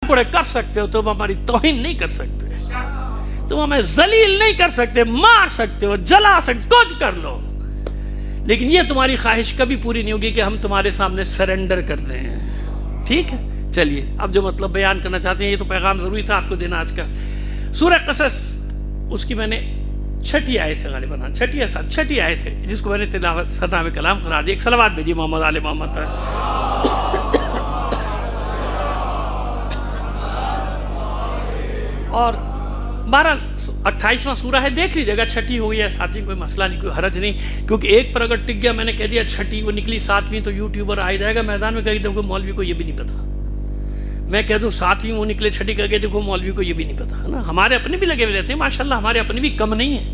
ٹکڑے کر سکتے ہو، تم ہماری توہین نہیں کر سکتے، تم ہمیں ذلیل نہیں کر سکتے، مار سکتے ہو، جلا سکتے، کچھ کر لو، لیکن یہ تمہاری خواہش کبھی پوری نہیں ہوگی کہ ہم تمہارے سامنے سرنڈر کر دیں. ٹھیک ہے، چلیے اب جو مطلب بیان کرنا چاہتے ہیں، یہ تو پیغام ضروری تھا آپ کو دینا آج کا. سورہ قصص، اس کی میں نے چھٹی آیت ہے غالباً، چھٹی آیت ہے جس کو میں نے تلاوت سرنامِ کلام قرار دیا. ایک صلوات بھیجیے محمد آل محمد پر. اور 28واں سورہ ہے، دیکھ لیجیے گا. چھٹی ہو گئی ہے ساتویں، کوئی مسئلہ نہیں، کوئی حرج نہیں، کیونکہ ایک پر اگر ٹک گیا، میں نے کہہ دیا چھٹی وہ نکلی ساتویں، تو یوٹیوبر آ جائے گا میدان میں، کہیں دیکھو مولوی کو یہ بھی نہیں پتا. میں کہہ دوں ساتویں وہ نکلے چھٹی کر کے، دیکھو مولوی کو یہ بھی نہیں پتا ہے نا. ہمارے اپنے بھی لگے ہوئے رہتے ہیں ماشاءاللہ، ہمارے اپنے بھی کم نہیں ہیں،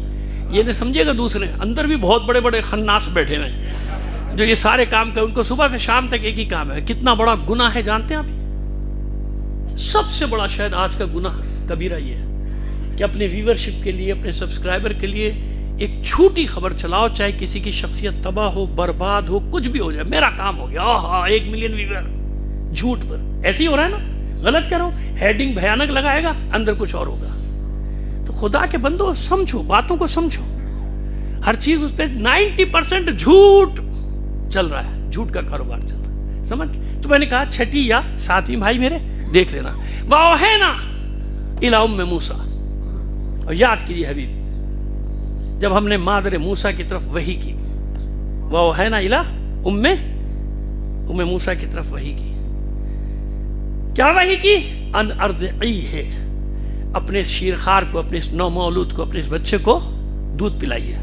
یہ نہیں سمجھے گا دوسرے. اندر بھی بہت بڑے بڑے خناس بیٹھے ہوئے ہیں جو یہ سارے کام کریں، ان کو صبح سے شام تک ایک ہی کام ہے. کتنا بڑا گناہ ہے جانتے ہیں آپ؟ سب سے بڑا شاید آج کا گناہ کبیرہ یہ ہے کہ اپنے ویورشپ کے لیے، اپنے سبسکرائبر کے لیے ایک چھوٹی خبر چلاؤ، چاہے کسی کی شخصیت تباہ ہو، برباد ہو، کچھ بھی ہو جائے، میرا کام ہو گیا، آہا 1 ملین ویور. جھوٹ پر ایسے ہی ہو رہا ہے نا. غلط کرو، ہیڈنگ بھیانک لگائے گا، اندر کچھ اور ہوگا. تو خدا کے بندو سمجھو، باتوں کو سمجھو. ہر چیز اس پہ 90% جھوٹ چل رہا ہے، جھوٹ کا کاروبار چل رہا ہے، سمجھ. تو میں نے کہا چھٹی یا ساتویں بھائی میرے دیکھ لینا. وَأَوْحَيْنَا إِلَىٰ أُمِّ مُوسَىٰ، اور یاد کیجیے حبیب، جب ہم نے مادر موسیٰ کی طرف وحی کی. وَأَوْحَيْنَا إِلَىٰ أُمِّ موسیٰ کی طرف وحی کی. کیا وحی کی؟ ان ارضعیہ، اپنے شیرخوار کو، اپنے اس نومولود کو، اپنے اس بچے کو دودھ پلائیے.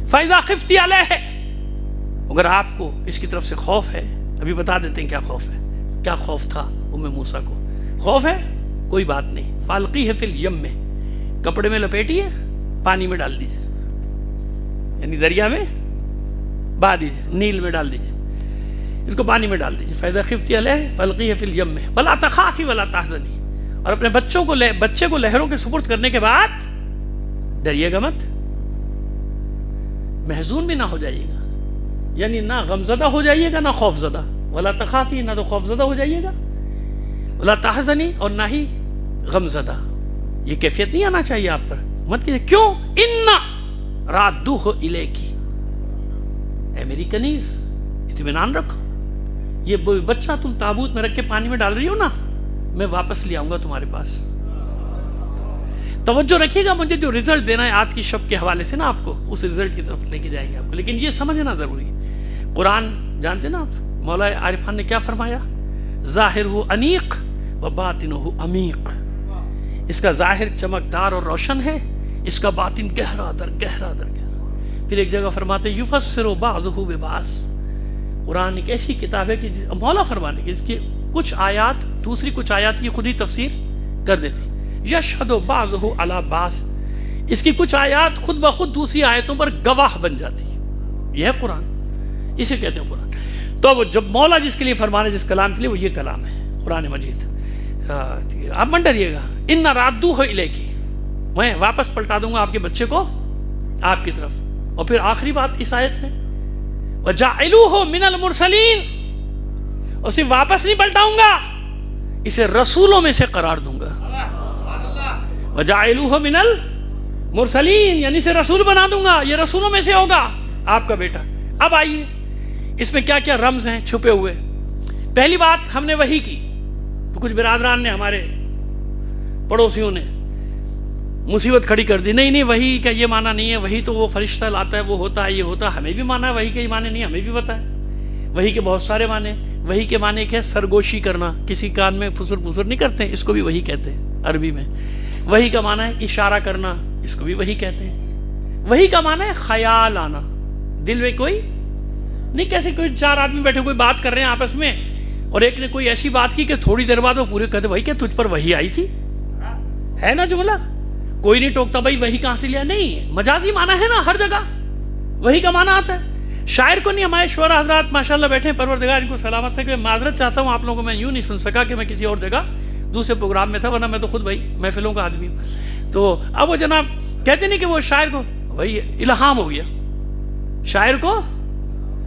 فَإِذَا خِفْتِ عَلَيْهِ، اگر آپ کو اس کی طرف سے خوف ہے، ابھی بتا دیتے ہیں کیا خوف ہے. کیا خوف تھا ام موسیٰ کو؟ خوف ہے کوئی بات نہیں. فَأَلْقِيهِ فِي الْيَمِّ، کپڑے میں لپیٹیے، پانی میں ڈال دیجیے، یعنی دریا میں بہا دیجیے، نیل میں ڈال دیجیے، اس کو پانی میں ڈال دیجیے. فَإِذَا خِفْتِ عَلَيْهِ فَأَلْقِيهِ فِي الْيَمِّ وَلَا تَخَافِي وَلَا تَحْزَنِي، اور اپنے بچے کو لہروں کے سپرد کرنے کے بعد ڈریے گا مت، محزون بھی نہ ہو جائیے گا، یعنی نہ غمزدہ ہو جائیے گا، نہ خوف زدہ. وَلَا تَخَافِي، نہ تو خوف زدہ ہو جائیے گا، وَلَا تَحْزَنِي، اور نہ ہی غمزدہ. یہ کیفیت نہیں آنا چاہیے آپ پر. مت کیجیے. کیوں؟ اِنَّا رَادُّوهُ إِلَيْكِ، اے میری کنیز اطمینان رکھو، یہ بچہ تم تابوت میں رکھ کے پانی میں ڈال رہی ہو نا، میں واپس لے آؤں گا تمہارے پاس. توجہ رکھیے گا، مجھے جو رزلٹ دینا ہے آج کی شب کے حوالے سے نا، آپ کو اس رزلٹ کی طرف لے کے جائیں گے آپ کو. لیکن یہ سمجھنا ضروری ہے. قرآن جانتے نا آپ، مولا عارفان نے کیا فرمایا؟ ظاہرہ انیق و باطنہ عمیق، اس کا ظاہر چمکدار اور روشن ہے، اس کا باطن گہرا در گہرا در گہرا. پھر ایک جگہ فرماتے یفسر بعضہ ببعض، قرآن ایک ایسی کتاب ہے کہ مولا فرمانے کہ اس کی کچھ آیات دوسری کچھ آیات کی خود ہی تفسیر کر دیتی. یشہد بعضہ علی بعض، اس کی کچھ آیات خود بخود دوسری آیتوں پر گواہ بن جاتی. یہ ہے قرآن، اسے کہتے ہیں قرآن. تو جب مولا جس کے لیے فرمانے، جس کلام کے لیے، وہ یہ کلام ہے قرآن مجید. آپ من ڈریے گا. اِنَّ رَادُّوهُ إِلَيْكِ، میں واپس پلٹا دوں گا آپ کے بچے کو آپ کی طرف. اور پھر آخری بات اس آیت میں، وَجَعِلُوهُ مِنَ الْمُرْسَلِينَ، اور صرف واپس نہیں پلٹاؤں گا، اسے رسولوں میں سے قرار دوں گا. وَجَعِلُوهُ مِنَ الْمُرْسَلِينَ، یعنی اسے رسول بنا دوں گا، یہ رسولوں میں سے ہوگا آپ کا بیٹا. اب آئیے اس میں کیا کیا رمز ہیں چھپے ہوئے. پہلی بات، ہم نے وحی کی تو کچھ برادران نے، ہمارے پڑوسیوں نے مصیبت کھڑی کر دی. نہیں وحی کا یہ معنی نہیں ہے، وحی تو وہ فرشتہ لاتا ہے، وہ ہوتا ہے، یہ ہوتا ہے. ہمیں بھی مانا ہے وحی کے معنی نہیں، ہمیں بھی پتا ہے وحی کے بہت سارے معنی. وحی کے معنی کیا ہے؟ سرگوشی کرنا، کسی کان میں پھسر پھسر نہیں کرتے ہیں، اس کو بھی وحی کہتے ہیں عربی میں. وحی کا معنی ہے اشارہ کرنا، اس کو بھی وحی کہتے ہیں. وحی کا معنی ہے خیال آنا، دل میں کوئی نہیں، کیسے کوئی چار آدمی بیٹھے کوئی بات کر رہے ہیں آپس میں، اور ایک نے کوئی ایسی بات کی کہ تھوڑی دیر بعد وہ پورے کہتے بھائی کیا تجھ پر وحی آئی تھی، ہے نا جملہ. کوئی نہیں ٹوکتا بھائی وحی کہاں سے لیا. نہیں، مجازی معنی ہے نا، ہر جگہ وحی کا معنی آتا ہے. شاعر کو نہیں، ہمارے شعراء حضرات ماشاءاللہ بیٹھے ہیں، پروردگار ان کو سلامت ہے. کہ معذرت چاہتا ہوں آپ لوگوں کو، میں یوں نہیں سن سکا کہ میں کسی اور جگہ دوسرے پروگرام میں تھا، ورنہ میں تو خود بھائی محفلوں کا آدمی ہوں. تو اب وہ جناب کہتے نہیں کہ وہ شاعر کو بھائی الہام ہو گیا، شاعر کو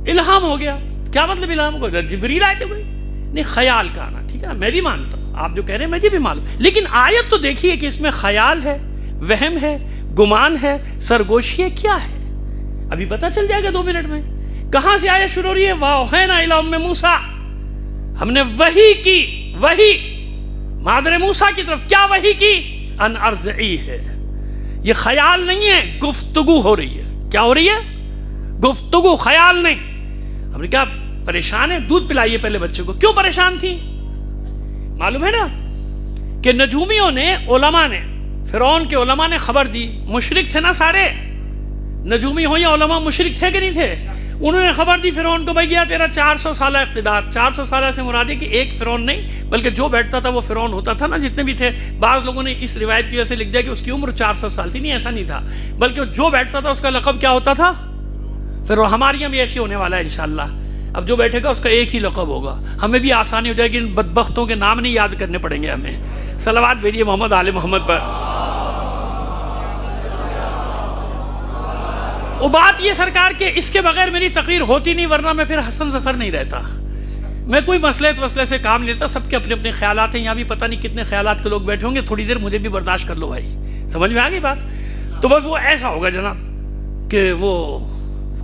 الہام ہو گیا. کیا مطلب الہام کو؟ جبریل آئے تھے بھائی. نہیں، خیال کا آنا، ٹھیک ہے نا، میں بھی مانتا ہوں. آپ جو کہہ رہے ہیں مجھے بھی معلوم، لیکن آیت تو دیکھیے کہ اس میں خیال ہے، وہم ہے، گمان ہے، سرگوشی ہے، کیا ہے؟ ابھی پتہ چل جائے گا 2 منٹ میں۔ کہاں سے آیت شروع ہو رہی ہے؟ وَأَوْحَيْنَا إِلَىٰ أُمِّ مُوسَىٰ، ہم نے وحی کی، وحی مادر موسیٰ کی طرف کیا وحی کی؟ ان ارضعی ہے، یہ خیال نہیں ہے، گفتگو ہو رہی ہے۔ کیا ہو رہی ہے؟ گفتگو، خیال نہیں۔ ہم نے کہا پریشان ہے، دودھ پلائیے پہلے بچے کو۔ کیوں پریشان تھی؟ معلوم ہے نا کہ نجومیوں نے، علماء نے، فرعون کے علماء نے خبر دی، مشرک تھے نا سارے، نجومی ہو یا علماء مشرک تھے کہ نہیں تھے؟ انہوں نے خبر دی فرعون کو، بھائی گیا تیرا 400 سالہ اقتدار۔ 400 سالہ سے مراد ہے کہ ایک فرعون نہیں بلکہ جو بیٹھتا تھا وہ فرعون ہوتا تھا نا، جتنے بھی تھے۔ بعض لوگوں نے اس روایت کی وجہ سے لکھ دیا کہ اس کی عمر 400 سال تھی، نہیں ایسا نہیں تھا، بلکہ جو بیٹھتا تھا اس کا لقب کیا ہوتا تھا؟ فرعون۔ ہمارے یہاں بھی ایسے ہونے والا ہے انشاءاللہ، اب جو بیٹھے گا اس کا ایک ہی لقب ہوگا، ہمیں بھی آسانی ہو جائے گی، ان بدبختوں کے نام نہیں یاد کرنے پڑیں گے ہمیں۔ صلوات بھیجیے محمد آل محمد پر۔ وہ بات یہ سرکار کہ اس کے بغیر میری تقریر ہوتی نہیں، ورنہ میں پھر حسن ظفر نہیں رہتا۔ میں کوئی مسئلے سے کام نہیں لیتا، سب کے اپنے اپنے خیالات ہیں، یہاں بھی پتہ نہیں کتنے خیالات کے لوگ بیٹھے ہوں گے، تھوڑی دیر مجھے بھی برداشت کر لو بھائی، سمجھ میں آ گئی بات؟ تو بس وہ ایسا ہوگا جناب کہ وہ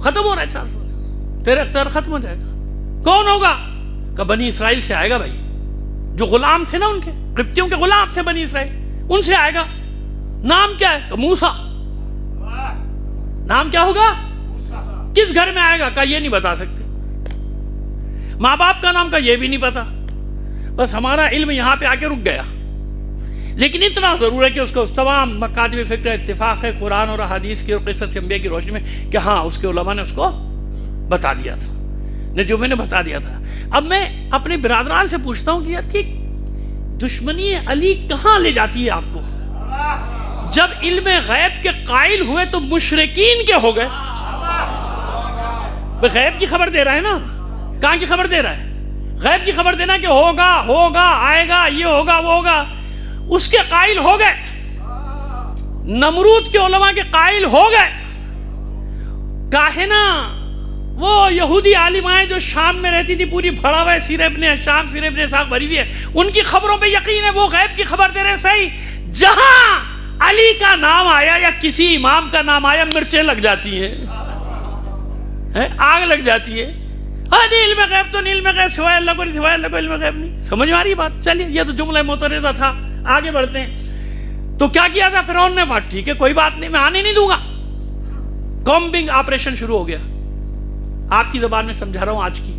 ختم ہو رہا ہے 400، تیرا اختیار ختم ہو جائے گا۔ کون ہوگا؟ کہ بنی اسرائیل سے آئے گا بھائی، جو غلام تھے نا ان کے، قبطیوں کے غلام تھے بنی اسرائیل، ان سے آئے گا۔ نام کیا ہے؟ کہ موسیٰ۔ نام کیا ہوگا؟ کس گھر میں آئے گا؟ کہ یہ نہیں بتا سکتے۔ ماں باپ کا نام کا یہ بھی نہیں پتا۔ بس ہمارا علم یہاں پہ آ کے رک گیا، لیکن اتنا ضرور ہے کہ اس کو تمام مکاتب فکر اتفاق ہے قرآن اور حدیث کی اور قصص انبیاء کی روشنی میں کہ ہاں اس کے علماء نے اس کو بتا دیا تھا، نجومی نے بتا دیا تھا۔ اب میں اپنے برادران سے پوچھتا ہوں کہ یار کہ دشمنی علی کہاں لے جاتی ہے آپ کو؟ جب علم غیب کے قائل ہوئے تو مشرکین کے ہو گئے۔ غیب کی خبر دے رہا ہے نا، کہاں کی خبر دے رہا ہے؟ غیب کی خبر دینا کہ ہوگا آئے گا، یہ ہوگا وہ ہوگا، اس کے قائل ہو گئے۔ نمرود کے علماء کے قائل ہو گئے۔ کاہنا وہ یہودی عالمائیں جو شام میں رہتی تھی، پوری بھرا ہوا ہے سیر ابن شام، سیر ابن اسحاق بھری ہوئی ہے، ان کی خبروں پہ یقین ہے، وہ غیب کی خبر دے رہے ہیں۔ صحیح، جہاں علی کا نام آیا یا کسی امام کا نام آیا، مرچیں لگ جاتی ہیں، آگ لگ جاتی ہے۔ ہاں نہیں علم غیب تو نہیں، علم غیب سوائے اللہ کو نہیں، سوائے اللہ کو علم غیب نہیں۔ سمجھ میں آ رہی بات؟ چلیے یہ تو جملہ معترضہ تھا، آگے بڑھتے ہیں۔ تو کیا کیا تھا فرعون نے؟ بات ٹھیک ہے، کوئی بات نہیں، میں آنے نہیں دوں گا۔ کامبنگ آپریشن شروع ہو گیا۔ آپ کی زبان میں سمجھا رہا ہوں آج کی،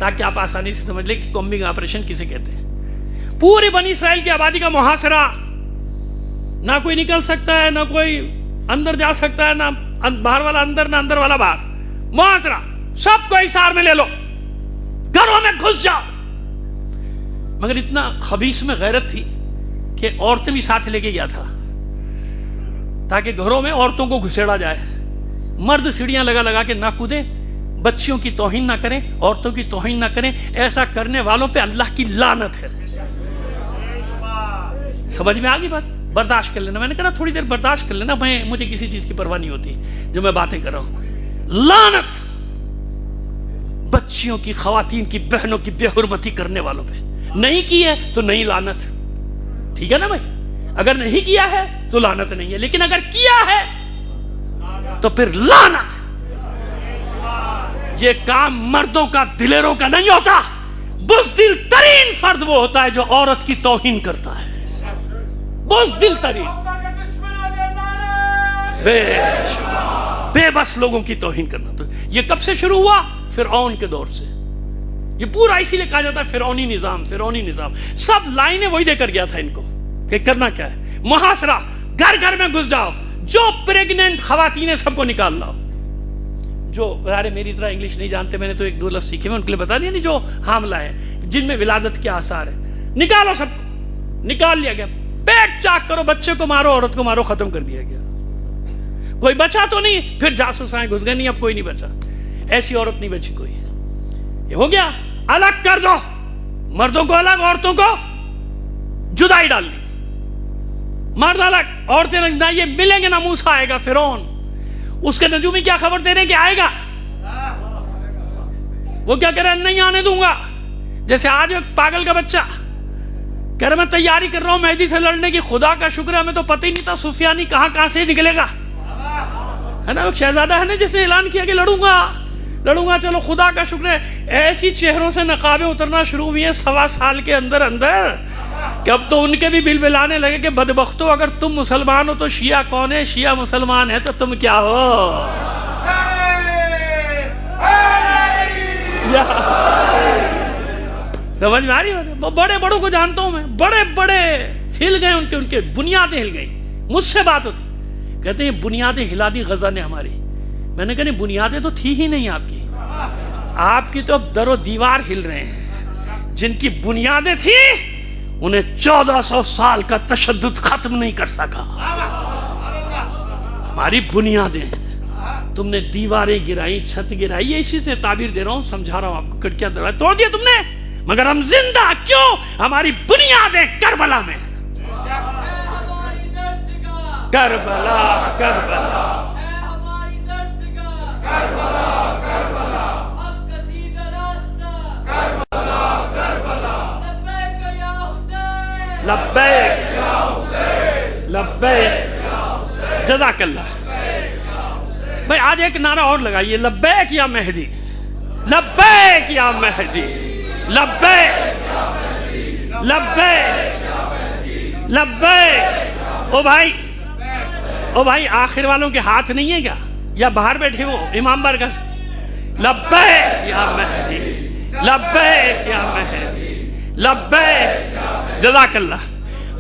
تاکہ آپ آسانی سے سمجھ لیں کہ کامبنگ آپریشن کسے کہتے ہیں۔ پوری بنی اسرائیل کی آبادی کا محاصرہ، نہ کوئی نکل سکتا ہے، نہ کوئی اندر جا سکتا ہے، نہ باہر والا اندر، نہ اندر والا باہر، محاصرہ، سب کو حصار میں لے لو، گھروں میں گھس جاؤ۔ مگر اتنا خبیث میں غیرت تھی کہ عورتیں بھی ساتھ لے کے گیا تھا، تاکہ گھروں میں عورتوں کو گھسیڑا جائے۔ مرد سیڑھیاں لگا لگا کے نہ کودیں، بچیوں کی توہین نہ کریں، عورتوں کی توہین نہ کریں، ایسا کرنے والوں پہ اللہ کی لعنت ہے۔ سمجھ میں آ گئی بات؟ برداشت کر لینا، میں نے کہا تھوڑی دیر برداشت کر لینا، مجھے کسی چیز کی پرواہ نہیں ہوتی جو میں باتیں کر رہا ہوں۔ لعنت بچیوں کی، خواتین کی، بہنوں کی بے حرمتی کرنے والوں پہ۔ نہیں کی ہے تو نہیں لعنت، ٹھیک ہے نا بھائی؟ اگر نہیں کیا ہے تو لعنت نہیں ہے، لیکن اگر کیا ہے تو پھر لعنت۔ یہ کام مردوں کا، دلیروں کا نہیں ہوتا۔ بزدل ترین فرد وہ ہوتا ہے جو عورت کی توہین کرتا ہے، بزدل ترین، بے بس لوگوں کی توہین کرنا۔ تو یہ کب سے شروع ہوا؟ فرعون کے دور سے۔ یہ پورا اسی لیے کہا جاتا ہے فرعونی نظام، فرعونی نظام۔ سب لائنیں وہی دے کر گیا تھا ان کو کہ کرنا کیا ہے، محاصرہ، گھر گھر میں گھس جاؤ، جو پریگننٹ خواتین سب کو نکال لاؤ۔ جو میری طرح انگلش نہیں جانتے، میں نے تو ایک دو لفظ سیکھے، میں ان کے لیے بتا دیا نہیں، جو حاملہ ہے، جن میں ولادت کے آثار ہے، نکالو، سب کو نکال لیا گیا۔ پیٹ چاک کرو، بچے کو مارو، عورت کو مارو، ختم کر دیا گیا۔ کوئی بچا تو نہیں، پھر جاسوس آئے گھس گئے، نہیں اب کوئی نہیں بچا، ایسی عورت نہیں بچی کوئی۔ یہ ہو گیا، الگ کر دو، مردوں کو الگ، عورتوں کو جدائی ڈال دی، مرد الگ، عورتیں الگ، نہ یہ ملیں گے، نہ موسیٰ آئے گا۔ فرعون، اس کے نجومی کیا خبر دے رہے ہیں کہ آئے گا، وہ کیا کہہ رہے ہیں؟ نہیں آنے دوں گا۔ جیسے آج ایک پاگل کا بچہ کہہ رہا میں تیاری کر رہا ہوں مہدی سے لڑنے کی. خدا کا شکر ہے ہمیں تو پتہ ہی نہیں تھا سفیانی کہاں سے نکلے گا, ہے نا. ایک شہزادہ ہے نا جس نے اعلان کیا کہ لڑوں گا. چلو خدا کا شکر ہے ایسی چہروں سے نقابیں اترنا شروع ہوئی ہیں 1.25 سال کے اندر کہ اب تو ان کے بھی بل بلانے لگے کہ بدبختو, اگر تم مسلمان ہو تو شیعہ کون ہے, شیعہ مسلمان ہے تو تم کیا ہو. سمجھ میں آ رہی ہے؟ بڑے بڑوں کو جانتا ہوں میں, بڑے ہل گئے, ان کے بنیادیں ہل گئی. مجھ سے بات ہوتی, کہتے ہیں بنیادیں ہلا دی غزہ نے ہماری. میں نے کہا نہیں, بنیادیں تو تھی ہی نہیں آپ کی تو اب در و دیوار ہل رہے ہیں. جن کی بنیادیں تھی انہیں 1400 سال کا تشدد ختم نہیں کر سکا. ہماری بنیادیں, تم نے دیواریں گرائی, چھت گرائی. اسی سے تعبیر دے رہا ہوں, سمجھا رہا ہوں آپ کو. کھڑکیاں دروازے توڑ دیا تم نے, مگر ہم زندہ کیوں؟ ہماری بنیادیں کربلا میں. کربلا لبیک جزاک اللہ. بھائی آج ایک نعرہ اور لگائیے, لبیک یا مہدی, لبیک یا مہدی, لبیک لبیک لبیک. او بھائی آخر والوں کے ہاتھ نہیں ہے کیا, یا باہر بیٹھے وہ امام برگر؟ لبیک یا مہدی, لبیک یا مہدی, لبیک. جزاک اللہ.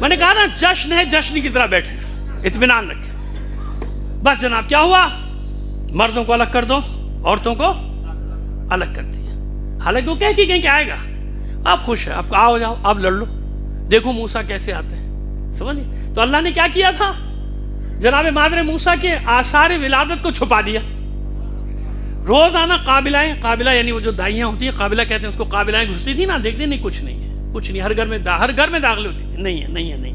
میں نے کہا نا جشن ہے, جشن کی طرح بیٹھے, اطمینان رکھیں. بس جناب کیا ہوا, مردوں کو الگ کر دو, عورتوں کو الگ کر دیا. حالانکہ وہ کہہ کے گئے کہ آئے گا, آپ خوش ہیں, آپ کو آؤ جاؤ آپ لڑ لو, دیکھو موسیٰ کیسے آتے ہیں. سمجھے؟ تو اللہ نے کیا کیا تھا, جناب مادر موسیٰ کے آثار ولادت کو چھپا دیا. روزانہ قابلائیں, قابلہ یعنی وہ جو دائیاں ہوتی ہیں, قابلہ کہتے ہیں اس کو, قابلائیں گھستی تھی نا, دیکھتے نہیں کچھ نہیں ہے, کچھ نہیں. ہر گھر میں داخل ہوتی تھی, نہیں ہے.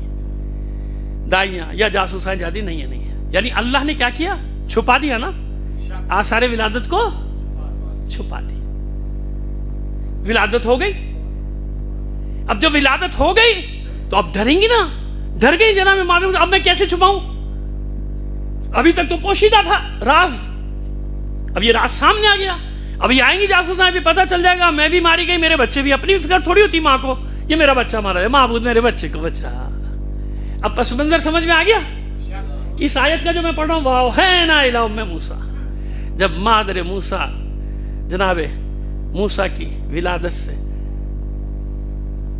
دائیاں یا جاسوسائیں جاتی, نہیں ہے. یعنی اللہ نے کیا کیا, چھپا دیا نا, آثار ولادت کو چھپا دی. ولادت ہو گئی. اب جب ولادت ہو گئی تو اب ڈریں گی نا, ڈر گئی جناب مادر. اب میں کیسے چھپاؤں, ابھی تک تو پوشیدہ تھا راز, اب یہ راز سامنے آ گیا. اب یہ آئیں گی جاسوسیں, بھی پتہ چل جائے گا میں بھی ماری گئی, میرے بچے بھی. اپنی فکر تھوڑی ہوتی ماں کو, یہ میرا بچہ مارا ہے, معبود میرے بچے کو بچہ. اب پس منظر سمجھ میں آ گیا. اس آیت کا جو میں پڑھ رہا ہوں, وَأَوْحَيْنَا إِلَىٰ أُمِّ مُوسَىٰ, جب مادر موسیٰ جناب موسیٰ کی ولادت سے